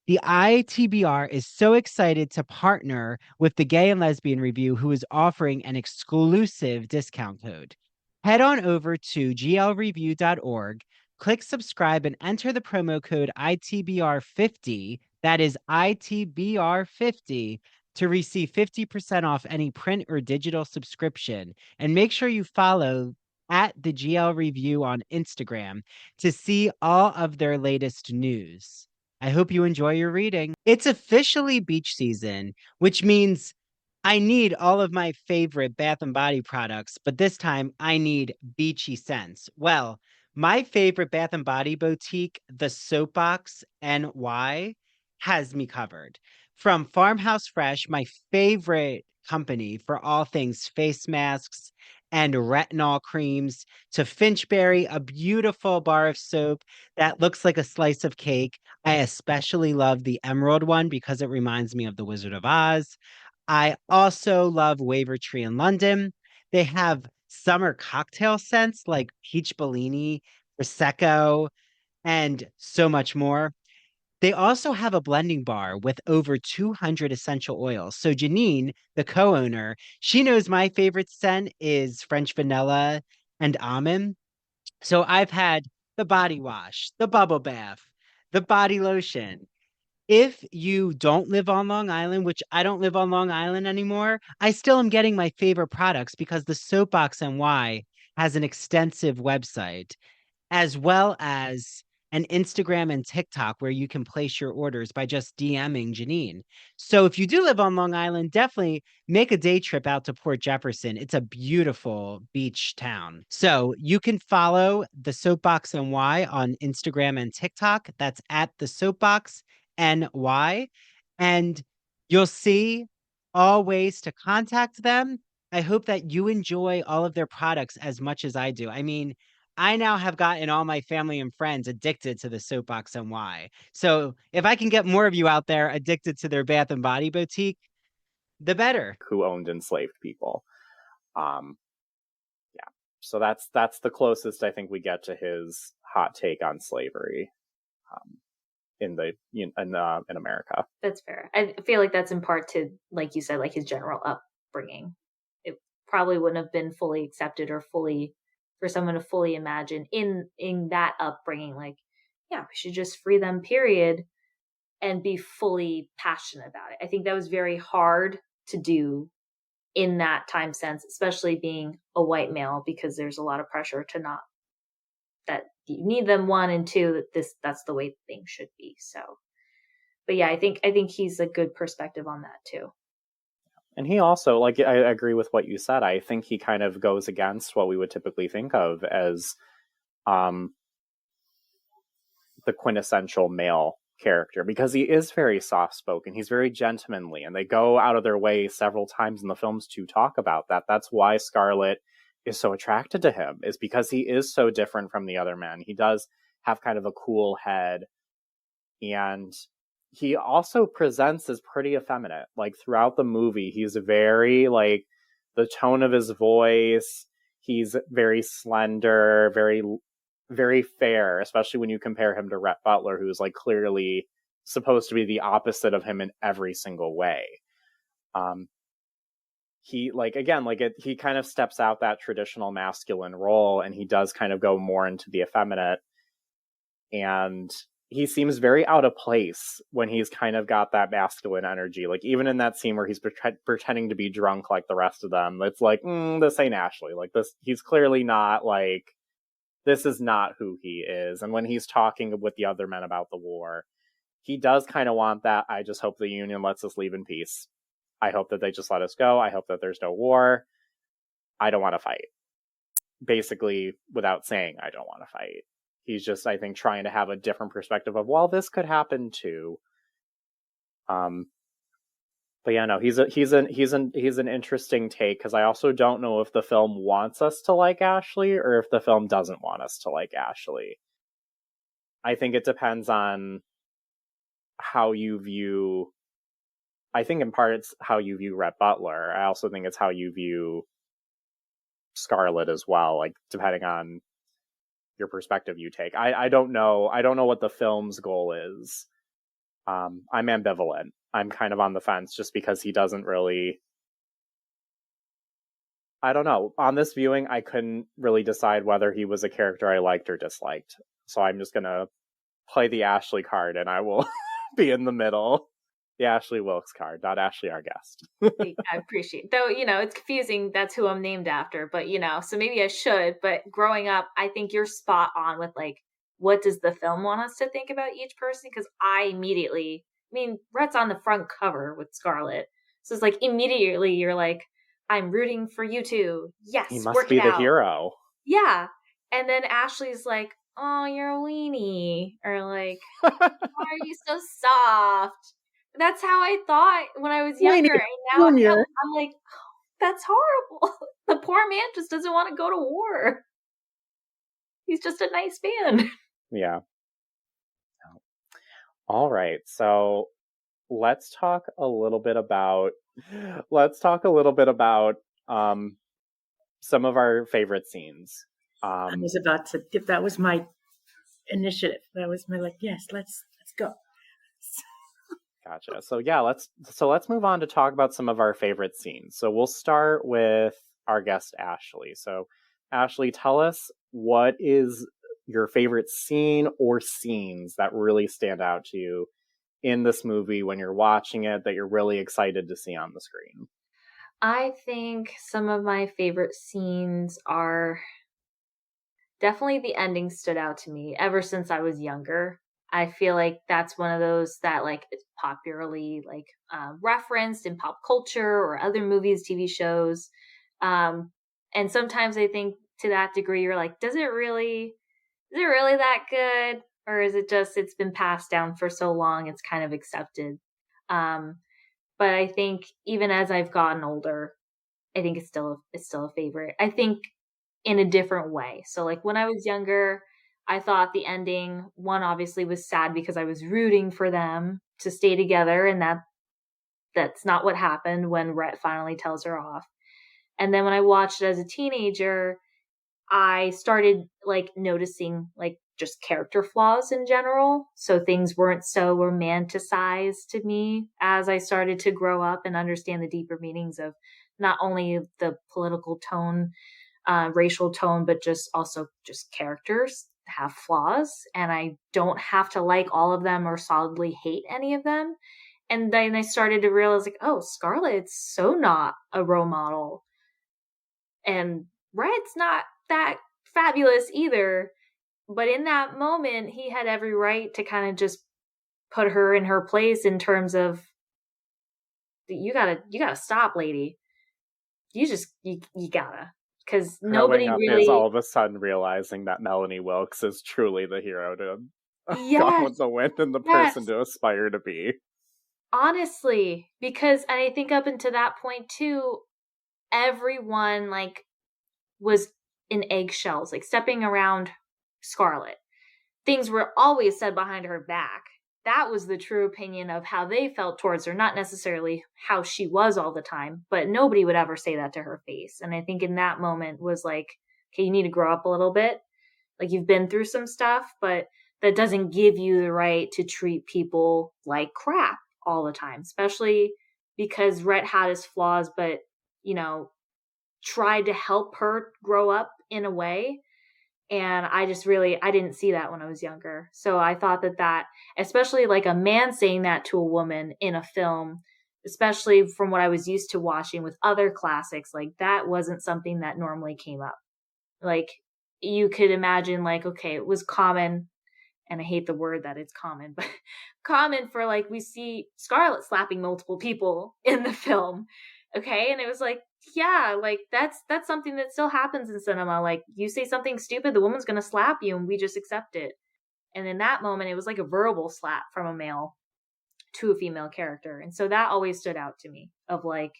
Speaker 1: the ITBR is so excited to partner with the Gay and Lesbian Review, who is offering an exclusive discount code. Head on over to glreview.org, click subscribe, and enter the promo code ITBR50, that is ITBR50, to receive 50% off any print or digital subscription. And make sure you follow at the GL Review on Instagram to see all of their latest news. I hope you enjoy your reading. It's officially beach season, which means I need all of my favorite Bath and Body products, but this time I need beachy scents. Well, my favorite Bath and Body boutique, the Soapbox NY, has me covered. From Farmhouse Fresh, my favorite company for all things face masks and retinol creams, to Finchberry, a beautiful bar of soap that looks like a slice of cake. I especially love the emerald one because it reminds me of the Wizard of Oz. I also love Wavertree in London. They have summer cocktail scents like peach Bellini, Prosecco, and so much more. They also have a blending bar with over 200 essential oils. So Janine, the co-owner, she knows my favorite scent is French vanilla and almond. So I've had the body wash, the bubble bath, the body lotion. If you don't live on Long Island, which I don't live on Long Island anymore, I still am getting my favorite products because the Soapbox NY has an extensive website, as well as an Instagram and TikTok where you can place your orders by just DMing Janine. So if you do live on Long Island, definitely make a day trip out to Port Jefferson. It's a beautiful beach town. So you can follow the Soapbox NY on Instagram and TikTok. That's at the Soapbox NY. And you'll see all ways to contact them. I hope that you enjoy all of their products as much as I do. I mean, I now have gotten all my family and friends addicted to the soapbox and why. So if I can get more of you out there addicted to their Bath and Body Boutique, the better.
Speaker 5: Who owned enslaved people. Yeah. So that's the closest I think we get to his hot take on slavery in America.
Speaker 6: That's fair. I feel like that's in part to, like you said, like his general upbringing. It probably wouldn't have been fully accepted or fully for someone to fully imagine in that upbringing, like, yeah, we should just free them, period, and be fully passionate about it. I think that was very hard to do in that time sense, especially being a white male, because there's a lot of pressure to not, that you need them, one, and two, that that's the way things should be. So, but yeah, I think he's a good perspective on that too.
Speaker 5: And he also, like, I agree with what you said. I think he kind of goes against what we would typically think of as the quintessential male character, because he is very soft-spoken. He's very gentlemanly, and they go out of their way several times in the films to talk about that. That's why Scarlett is so attracted to him, is because he is so different from the other men. He does have kind of a cool head, and he also presents as pretty effeminate. Like, throughout the movie, he's very, like, the tone of his voice, he's very slender, very, very fair, especially when you compare him to Rhett Butler, who's, like, clearly supposed to be the opposite of him in every single way. He, like, again, like, he kind of steps out that traditional masculine role, and he does kind of go more into the effeminate, and he seems very out of place when he's kind of got that masculine energy. Like, even in that scene where he's pretending to be drunk like the rest of them, it's like, this ain't Ashley. Like, this, he's clearly not, like, this is not who he is. And when he's talking with the other men about the war, he does kind of want that, I just hope the Union lets us leave in peace. I hope that they just let us go. I hope that there's no war. I don't want to fight. Basically, without saying I don't want to fight. He's just, I think, trying to have a different perspective of, well, this could happen too. But yeah, no, he's an interesting take, because I also don't know if the film wants us to like Ashley or if the film doesn't want us to like Ashley. I think it depends on how you view. I think in part it's how you view Rhett Butler. I also think it's how you view Scarlett as well, like, depending on your perspective you take. I don't know. I don't know what the film's goal is. I'm ambivalent. I'm kind of on the fence just because he doesn't really. I don't know. On this viewing, I couldn't really decide whether he was a character I liked or disliked. So I'm just gonna play the Ashley card, and I will be in the middle. The Ashley Wilkes card, not Ashley, our guest.
Speaker 6: I appreciate, though, it's confusing. That's who I'm named after, but so maybe I should. But growing up, I think you're spot on with, like, what does the film want us to think about each person? Because I immediately, Rhett's on the front cover with Scarlett, so it's like immediately you're like, I'm rooting for you too. Yes,
Speaker 5: he must be the hero.
Speaker 6: Yeah, and then Ashley's like, oh, you're a weenie, or like, why are you so soft? That's how I thought when I was younger. And now I'm like, oh, that's horrible. The poor man just doesn't want to go to war. He's just a nice man.
Speaker 5: Yeah. All right. So let's talk a little bit about some of our favorite scenes.
Speaker 4: I was about to, if that was my initiative, that was my, like, yes, let's go.
Speaker 5: Gotcha. So yeah, let's move on to talk about some of our favorite scenes. So we'll start with our guest Ashley. So Ashley, tell us, what is your favorite scene or scenes that really stand out to you in this movie when you're watching it, that you're really excited to see on the screen?
Speaker 6: I think some of my favorite scenes are definitely the ending stood out to me ever since I was younger. I feel like that's one of those that, like, it's popularly, like, referenced in pop culture or other movies, TV shows. And sometimes I think to that degree, you're like, is it really that good? Or is it just, it's been passed down for so long, it's kind of accepted. But I think even as I've gotten older, I think it's still a favorite. I think in a different way. So like when I was younger, I thought the ending, one, obviously was sad because I was rooting for them to stay together, and that's not what happened when Rhett finally tells her off. And then when I watched it as a teenager, I started like noticing like just character flaws in general. So things weren't so romanticized to me as I started to grow up and understand the deeper meanings of not only the political tone, racial tone, but just also just characters have flaws, and I don't have to like all of them or solidly hate any of them. And then I started to realize like, oh, Scarlett's so not a role model, and Rhett's not that fabulous either. But in that moment, he had every right to kind of just put her in her place in terms of, you gotta stop, lady. You gotta, because nobody
Speaker 5: Growing up
Speaker 6: really.
Speaker 5: is all of a sudden realizing that Melanie Wilkes is truly the hero to Gone
Speaker 6: Yes,
Speaker 5: with the Wind and the
Speaker 6: yes.
Speaker 5: person to aspire to be.
Speaker 6: Honestly, because, and I think up until that point too, everyone like was in eggshells, like stepping around Scarlett. Things were always said behind her back. That was the true opinion of how they felt towards her, not necessarily how she was all the time, but nobody would ever say that to her face. And I think in that moment was like, okay, you need to grow up a little bit. Like, you've been through some stuff, but that doesn't give you the right to treat people like crap all the time, especially because Rhett had his flaws, but, you know, tried to help her grow up in a way. And I didn't see that when I was younger. So I thought that, especially like a man saying that to a woman in a film, especially from what I was used to watching with other classics, like that wasn't something that normally came up. Like, you could imagine like, okay, it was common, and I hate the word that it's common, but common for like, we see Scarlett slapping multiple people in the film. Okay. And it was like, yeah, like that's something that still happens in cinema. Like, you say something stupid, the woman's going to slap you, and we just accept it. And in that moment, it was like a verbal slap from a male to a female character. And so that always stood out to me of like,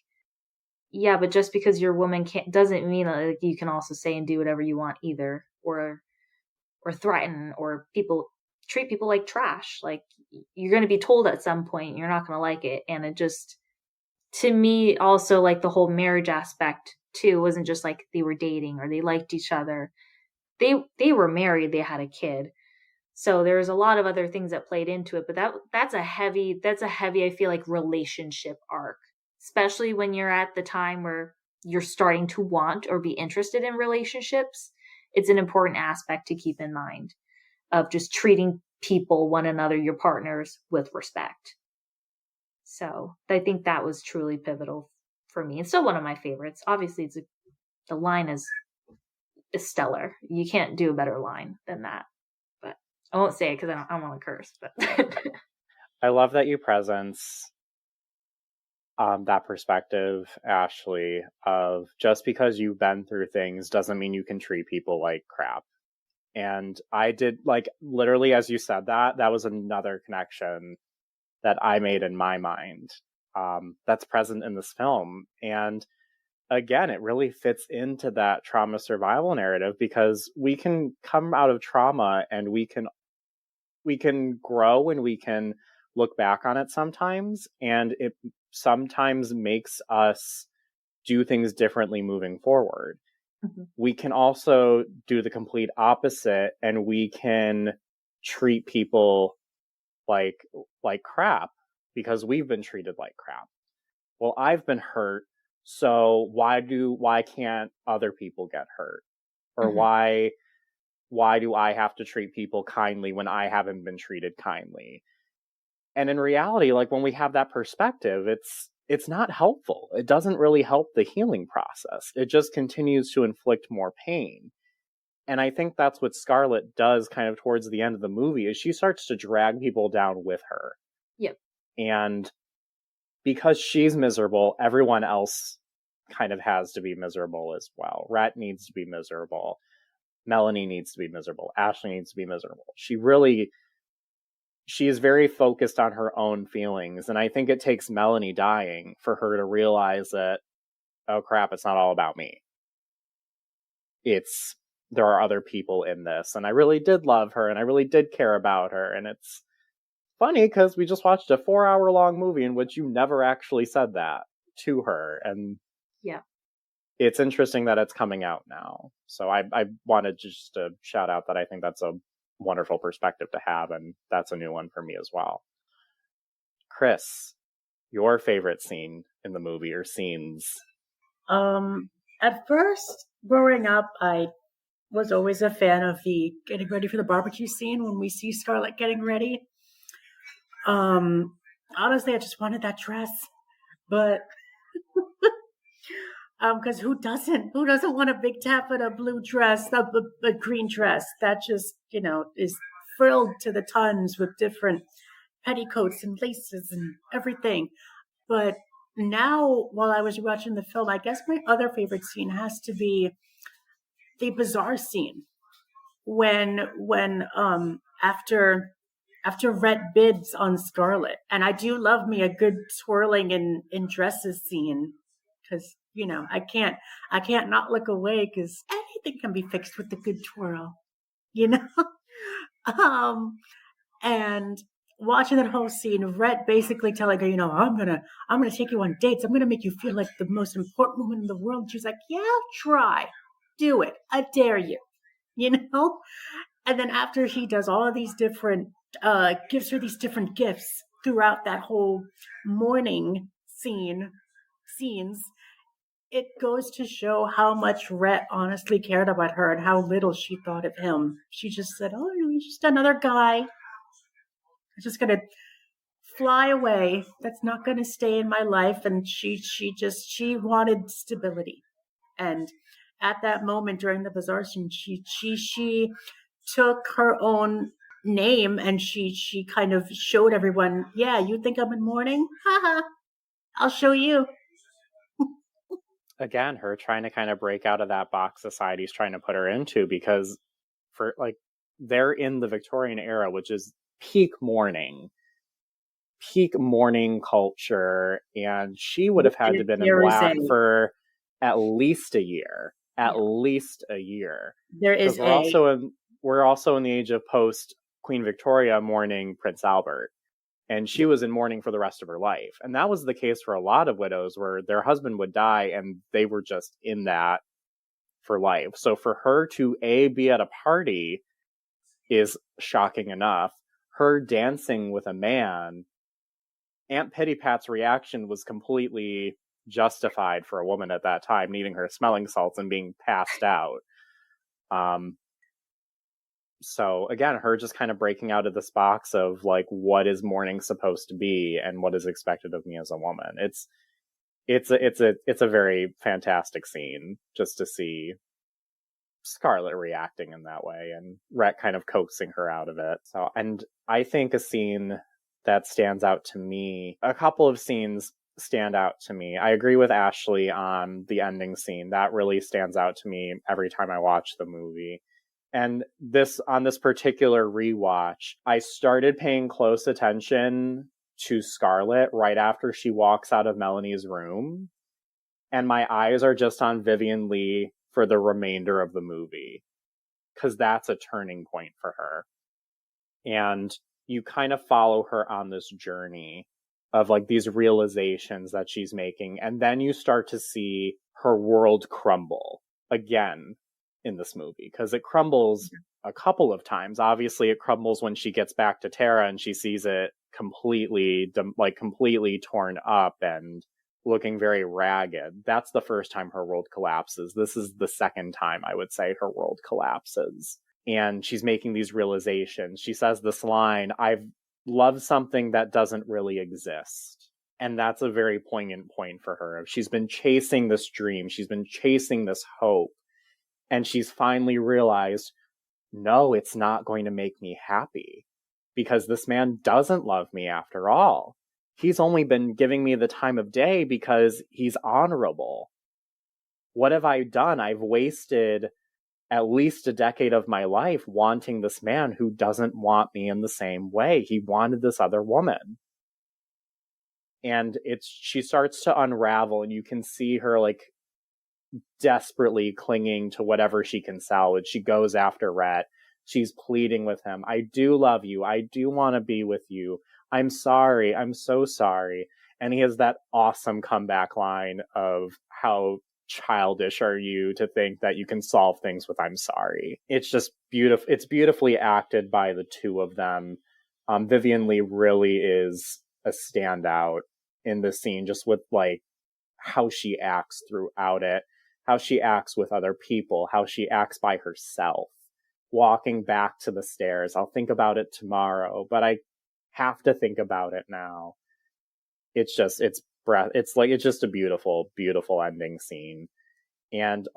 Speaker 6: yeah, but just because you're a woman doesn't mean that like, you can also say and do whatever you want either, or threaten, or treat people like trash. Like, you're going to be told at some point you're not going to like it. And it just, to me, also like the whole marriage aspect too wasn't just like they were dating or they liked each other. They were married, they had a kid. So there's a lot of other things that played into it, but that's a heavy, I feel like, relationship arc, especially when you're at the time where you're starting to want or be interested in relationships. It's an important aspect to keep in mind of just treating people, one another, your partners, with respect. So I think that was truly pivotal for me. It's still one of my favorites. Obviously, the line is stellar. You can't do a better line than that. But I won't say it because I don't want to curse. But
Speaker 5: I love that you presence that perspective, Ashley, of just because you've been through things doesn't mean you can treat people like crap. And I did, like, literally, as you said that was another connection that I made in my mind that's present in this film. And again, it really fits into that trauma survival narrative, because we can come out of trauma and we can grow and we can look back on it sometimes, and it sometimes makes us do things differently moving forward. Mm-hmm. We can also do the complete opposite, and we can treat people like crap because we've been treated like crap. Well, I've been hurt, so why can't other people get hurt? Or mm-hmm. why do I have to treat people kindly when I haven't been treated kindly? And in reality, like, when we have that perspective, it's not helpful. It doesn't really help the healing process. It just continues to inflict more pain. And I think that's what Scarlett does kind of towards the end of the movie, is she starts to drag people down with her.
Speaker 6: Yep.
Speaker 5: And because she's miserable, everyone else kind of has to be miserable as well. Rhett needs to be miserable. Melanie needs to be miserable. Ashley needs to be miserable. She is very focused on her own feelings. And I think it takes Melanie dying for her to realize that, oh crap, it's not all about me. there are other people in this, and I really did love her, and I really did care about her. And it's funny because we just watched a 4-hour-long movie in which you never actually said that to her, and
Speaker 6: Yeah.
Speaker 5: it's interesting that it's coming out now. So I wanted just to shout out that I think that's a wonderful perspective to have, and that's a new one for me as well. Chris, your favorite scene in the movie or scenes?
Speaker 4: At first, growing up, I was always a fan of the getting ready for the barbecue scene when we see Scarlett getting ready. Honestly, I just wanted that dress, but because who doesn't want a big taffeta blue dress, a green dress that just, is frilled to the tons with different petticoats and laces and everything. But now, while I was watching the film, I guess my other favorite scene has to be the bazaar scene when after Rhett bids on Scarlett. And I do love me a good twirling in dresses scene, because I can't not look away, because anything can be fixed with a good twirl, and watching that whole scene, Rhett basically telling her, I'm gonna take you on dates. I'm gonna make you feel like the most important woman in the world. She's like, yeah, try, do it. I dare you, And then after he does all of these different, gives her these different gifts throughout that whole morning scenes, it goes to show how much Rhett honestly cared about her and how little she thought of him. She just said, oh, he's just another guy. He's just going to fly away. That's not going to stay in my life. And she wanted stability. And at that moment during the bazaar scene, she took her own name and she kind of showed everyone, yeah, you think I'm in mourning? Haha, I'll show you.
Speaker 5: Again, her trying to kind of break out of that box society's trying to put her into, because they're in the Victorian era, which is peak mourning culture, and she would have had to have been in black for at least a year.
Speaker 4: There is
Speaker 5: we're also in the age of post Queen Victoria mourning Prince Albert, and she was in mourning for the rest of her life. And that was the case for a lot of widows, where their husband would die and they were just in that for life. So for her to be at a party is shocking enough. Her dancing with a man, Aunt Pittypat's reaction was completely justified for a woman at that time, needing her smelling salts and being passed out. So again, her just kind of breaking out of this box of like, what is mourning supposed to be and what is expected of me as a woman. It's a very fantastic scene just to see Scarlett reacting in that way and Rhett kind of coaxing her out of it. So, and I think a scene that stands out to me, a couple of scenes stand out to me. I agree with Ashley on the ending scene. That really stands out to me every time I watch the movie. And on this particular rewatch, I started paying close attention to Scarlett right after she walks out of Melanie's room. And my eyes are just on Vivien Leigh for the remainder of the movie, because that's a turning point for her. And you kind of follow her on this journey of like these realizations that she's making. And then you start to see her world crumble again in this movie, because it crumbles a couple of times. Obviously it crumbles when she gets back to Tara and she sees it completely torn up and looking very ragged. That's the first time her world collapses. This is the second time I would say her world collapses, and she's making these realizations. She says this line, I've loved something that doesn't really exist. And that's a very poignant point for her. She's been chasing this dream, she's been chasing this hope, and she's finally realized, no, it's not going to make me happy, because this man doesn't love me after all. He's only been giving me the time of day because he's honorable. What have I done? I've wasted at least a decade of my life wanting this man who doesn't want me in the same way. He wanted this other woman. And she starts to unravel, and you can see her like desperately clinging to whatever she can salvage. She goes after Rhett. She's pleading with him. I do love you. I do want to be with you. I'm sorry. I'm so sorry. And he has that awesome comeback line of how childish are you to think that you can solve things with I'm sorry. It's just beautiful. It's beautifully acted by the two of them. Vivien Leigh really is a standout in the scene, just with like how she acts throughout it, how she acts with other people, how she acts by herself, walking back to the stairs. I'll think about it tomorrow, but I have to think about it now. It's just a beautiful, beautiful ending scene. And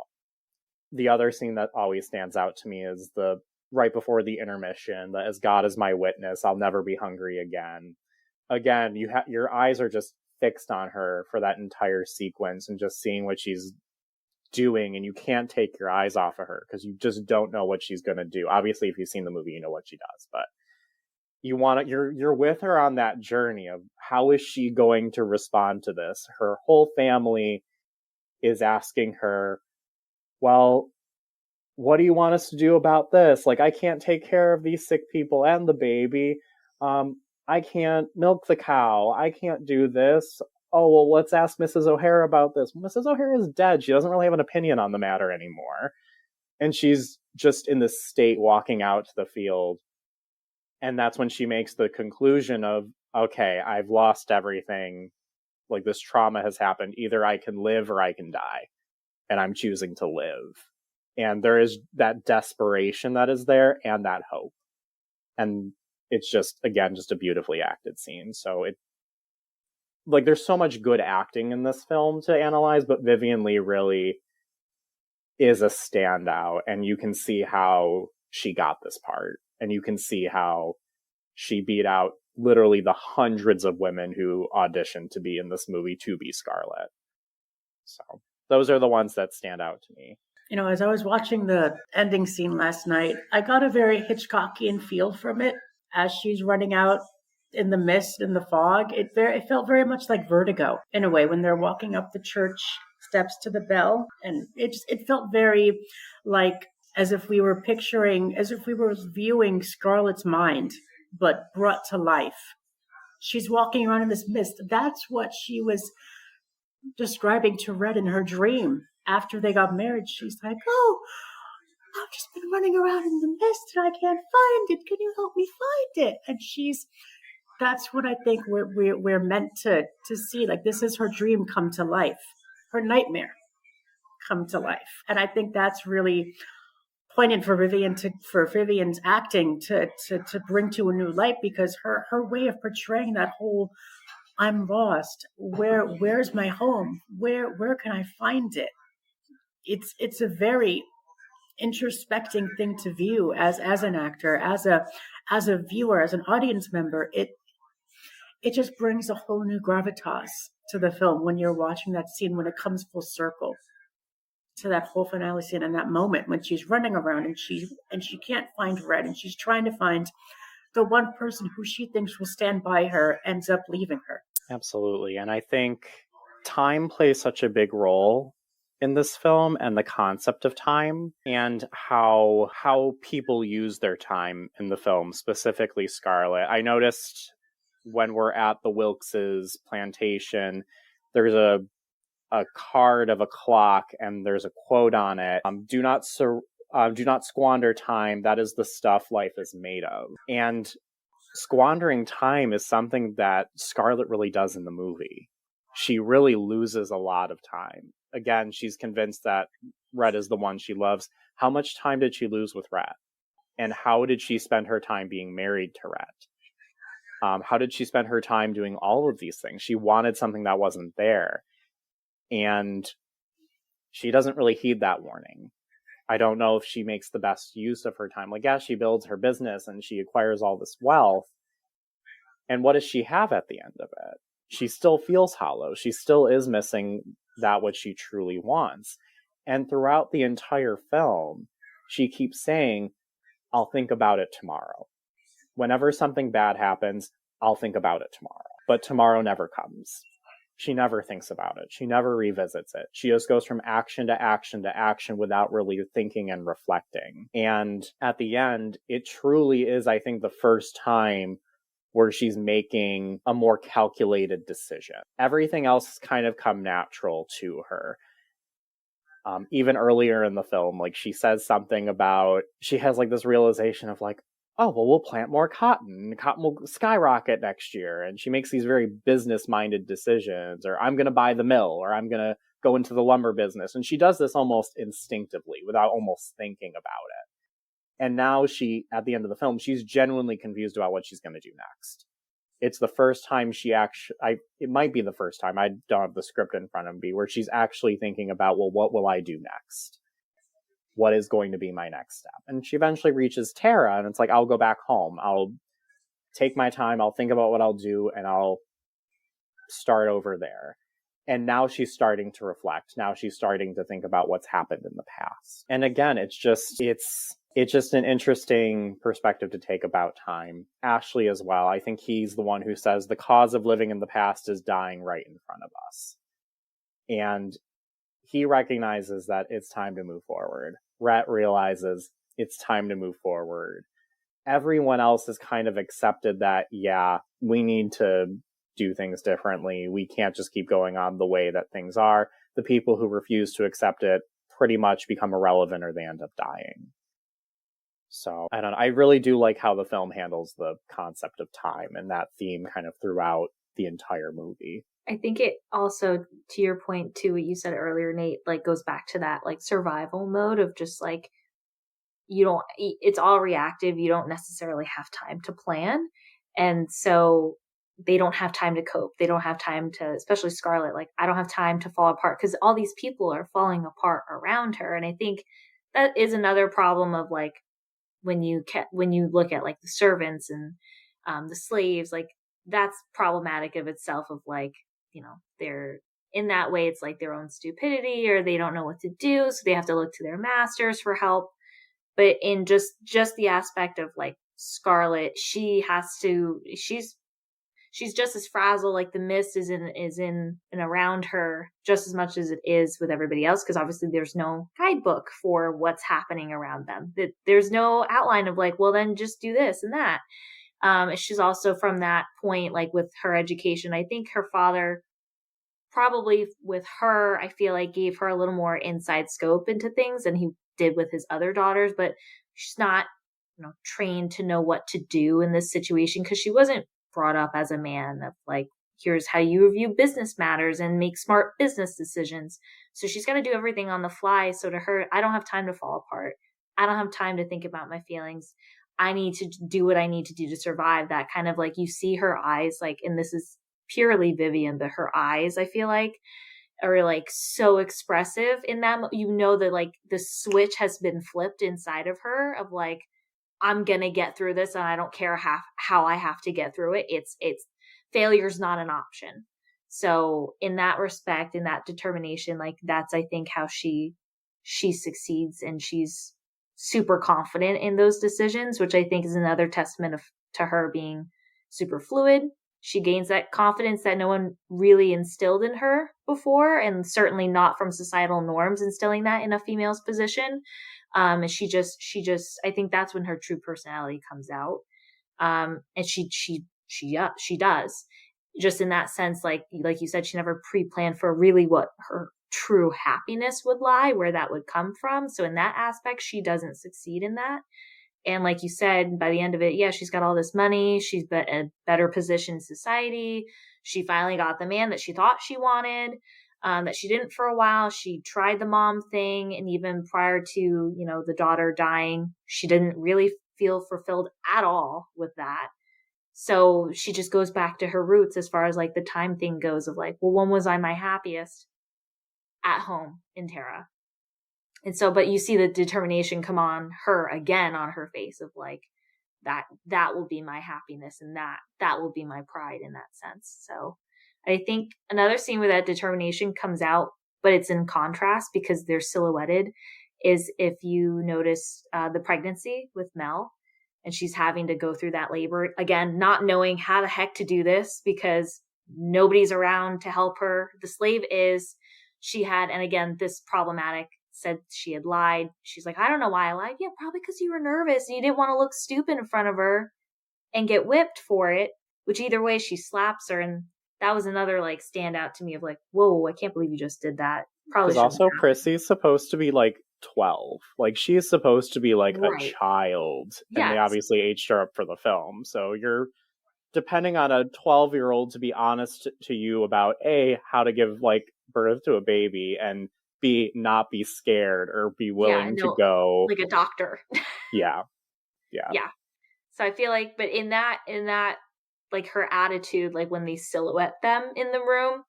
Speaker 5: the other scene that always stands out to me is the right before the intermission, the as God is my witness, I'll never be hungry again. Again, your eyes are just fixed on her for that entire sequence and just seeing what she's doing, and you can't take your eyes off of her because you just don't know what she's going to do. Obviously, if you've seen the movie, you know what she does, but you're with her on that journey of how is she going to respond to this. Her whole family is asking her, well, what do you want us to do about this? Like, I can't take care of these sick people and the baby. I can't milk the cow. I can't do this. Oh, well, let's ask Mrs. O'Hara about this. Mrs. O'Hara is dead. She doesn't really have an opinion on the matter anymore. And she's just in this state walking out to the field. And that's when she makes the conclusion of, okay, I've lost everything. Like, this trauma has happened. Either I can live or I can die. And I'm choosing to live. And there is that desperation that is there and that hope. And it's just, again, just a beautifully acted scene. So there's so much good acting in this film to analyze, but Vivien Leigh really is a standout. And you can see how she got this part. And you can see how she beat out literally the hundreds of women who auditioned to be in this movie to be Scarlett. So those are the ones that stand out to me.
Speaker 4: You know, as I was watching the ending scene last night, I got a very Hitchcockian feel from it as she's running out in the mist and the fog. It felt very much like Vertigo in a way when they're walking up the church steps to the bell. And it felt very like as if we were viewing Scarlett's mind, but brought to life. She's walking around in this mist. That's what she was describing to Rhett in her dream. After they got married, she's like, oh, I've just been running around in the mist and I can't find it. Can you help me find it? And that's what I think we're meant to see. Like, this is her dream come to life, her nightmare come to life. And I think that's really poignant for Vivien's acting to bring to a new light, because her way of portraying that whole I'm lost, where's my home? Where can I find it? It's a very introspecting thing to view as an actor, as a viewer, as an audience member. It just brings a whole new gravitas to the film when you're watching that scene, when it comes full circle to that whole finale scene and that moment when she's running around and she can't find Rhett, and she's trying to find the one person who she thinks will stand by her, ends up leaving her.
Speaker 5: Absolutely. And I think time plays such a big role in this film, and the concept of time, and how people use their time in the film, specifically Scarlett. I noticed when we're at the Wilkes' plantation, there's a card of a clock, and there's a quote on it. Do not squander time. That is the stuff life is made of. And squandering time is something that Scarlett really does in the movie. She really loses a lot of time. Again, she's convinced that Rhett is the one she loves. How much time did she lose with Rhett? And how did she spend her time being married to Rhett? How did she spend her time doing all of these things? She wanted something that wasn't there. And she doesn't really heed that warning. I don't know if she makes the best use of her time. Like, yeah, she builds her business and she acquires all this wealth. And what does she have at the end of it? She still feels hollow. She still is missing that what she truly wants. And throughout the entire film, she keeps saying, I'll think about it tomorrow. Whenever something bad happens, I'll think about it tomorrow. But tomorrow never comes. she never thinks about it. She never revisits it. She just goes from action to action to action without really thinking and reflecting. And at the end, it truly is, I think, the first time where she's making a more calculated decision. Everything else has kind of come natural to her. Even earlier in the film, like, she says something about, she has like this realization of like, oh, well, we'll plant more cotton. Cotton will skyrocket next year. And she makes these very business-minded decisions, or I'm going to buy the mill, or I'm going to go into the lumber business. And she does this almost instinctively without almost thinking about it. And now she, at the end of the film, she's genuinely confused about what she's going to do next. It's the first time she actually, it might be the first time, I don't have the script in front of me, where she's actually thinking about, well, what will I do next? What is going to be my next step? And she eventually reaches Tara, and it's like, I'll go back home. I'll take my time. I'll think about what I'll do, and I'll start over there. And now she's starting to reflect. Now she's starting to think about what's happened in the past. And again, it's just an interesting perspective to take about time. Ashley as well. I think he's the one who says the cause of living in the past is dying right in front of us. And he recognizes that it's time to move forward. Rhett realizes it's time to move forward. Everyone else has kind of accepted that, yeah, we need to do things differently. We can't just keep going on the way that things are. The people who refuse to accept it pretty much become irrelevant, or they end up dying. So, I don't know. I really do like how the film handles the concept of time and that theme kind of throughout the entire movie.
Speaker 6: I think it also, to your point too, what you said earlier, Nate, like goes back to that like survival mode of just like, it's all reactive. You don't necessarily have time to plan. And so they don't have time to cope. They don't have time to, especially Scarlett, like, I don't have time to fall apart because all these people are falling apart around her. And I think that is another problem of like, when you look at like the servants and the slaves, like that's problematic of itself of like, they're in that way, it's like their own stupidity, or they don't know what to do. So they have to look to their masters for help. But in just the aspect of like Scarlett, she's just as frazzled. Like the mist is in and around her just as much as it is with everybody else. Cause obviously there's no guidebook for what's happening around them. There's no outline of like, well, then just do this and that. She's also from that point, like with her education, I think her father probably with her, I feel like gave her a little more inside scope into things than he did with his other daughters, but she's not, trained to know what to do in this situation because she wasn't brought up as a man of like, here's how you review business matters and make smart business decisions. So she's got to do everything on the fly. So to her, I don't have time to fall apart. I don't have time to think about my feelings. I need to do what I need to do to survive. That kind of like, you see her eyes, like, and this is purely Vivien, but her eyes, I feel like, are like so expressive in that, that like the switch has been flipped inside of her of like, I'm going to get through this and I don't care how I have to get through it. It's failure's not an option. So in that respect, in that determination, like that's, I think, how she succeeds, and she's super confident in those decisions, which I think is another testament to her being super fluid. She gains that confidence that no one really instilled in her before, and certainly not from societal norms instilling that in a female's position. And she just, I think that's when her true personality comes out. And she does, just in that sense, like you said, she never pre-planned for really what her true happiness would lie, where that would come from. So in that aspect, she doesn't succeed in that. And like you said, by the end of it, yeah, she's got all this money. She's in a better position in society. She finally got the man that she thought she wanted, that she didn't for a while. She tried the mom thing. And even prior to, the daughter dying, she didn't really feel fulfilled at all with that. So she just goes back to her roots as far as like the time thing goes of like, well, when was I my happiest? At home in Tara. And so, but you see the determination come on her again, on her face of like, that will be my happiness, and that will be my pride in that sense. So I think another scene where that determination comes out, but it's in contrast because they're silhouetted, is if you notice the pregnancy with Mel, and she's having to go through that labor again, not knowing how the heck to do this because nobody's around to help her. The slave is, she had, and again, this problematic, said she had lied. She's like, I don't know why I lied. Yeah, probably because you were nervous and you didn't want to look stupid in front of her and get whipped for it, which either way she slaps her. And that was another like standout to me of like, whoa, I can't believe you just did that. Probably
Speaker 5: Because also Prissy's supposed to be like 12. Like she is supposed to be like
Speaker 6: Right.
Speaker 5: a child. And they
Speaker 6: Yes.
Speaker 5: obviously aged her up for the film. So you're depending on a 12-year-old to be honest to you about A, how to give like birth to a baby, and B, not be scared or be willing to go
Speaker 6: like a doctor.
Speaker 5: Yeah.
Speaker 6: So I feel like, but in that, like her attitude, like when they silhouette them in the room,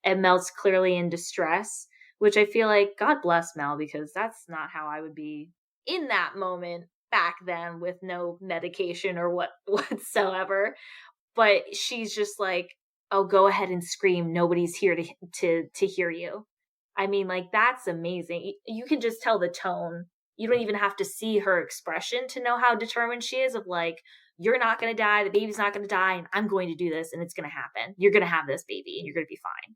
Speaker 6: and Mel's clearly in distress, which I feel like, God bless Mel, because that's not how I would be in that moment back then with no medication or whatsoever. But she's just like, oh, go ahead and scream. Nobody's here to hear you. I mean, like, that's amazing. You can just tell the tone. You don't even have to see her expression to know how determined she is of like, you're not going to die. The baby's not going to die. And I'm going to do this and it's going to happen. You're going to have this baby and you're going to be fine.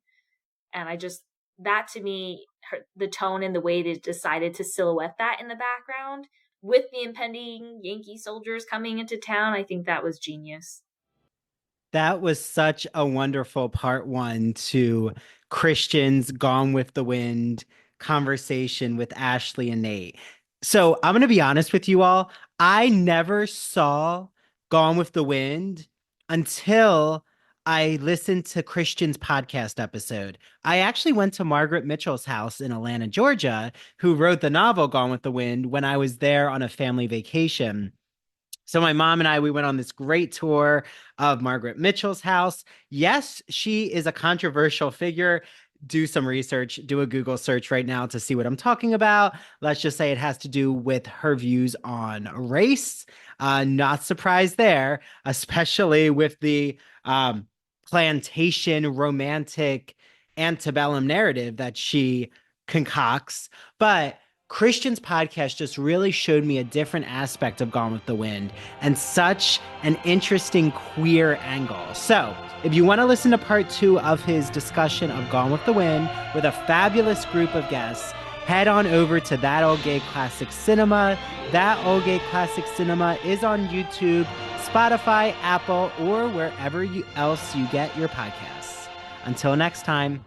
Speaker 6: And I just, that to me, the tone and the way they decided to silhouette that in the background with the impending Yankee soldiers coming into town, I think that was genius.
Speaker 1: That was such a wonderful part one to Christian's Gone with the Wind conversation with Ashley and Nate. So I'm going to be honest with you all. I never saw Gone with the Wind until I listened to Christian's podcast episode. I actually went to Margaret Mitchell's house in Atlanta, Georgia, who wrote the novel Gone with the Wind, when I was there on a family vacation. So my mom and I, we went on this great tour of Margaret Mitchell's house. Yes, she is a controversial figure. Do some research, do a Google search right now to see what I'm talking about. Let's just say it has to do with her views on race. Not surprised there, especially with the plantation romantic antebellum narrative that she concocts. But Christian's podcast just really showed me a different aspect of Gone with the Wind and such an interesting queer angle. So if you want to listen to part 2 of his discussion of Gone with the Wind with a fabulous group of guests, head on over to That Old Gay Classic Cinema. That Old Gay Classic Cinema is on YouTube, Spotify, Apple, or wherever else you get your podcasts. Until next time.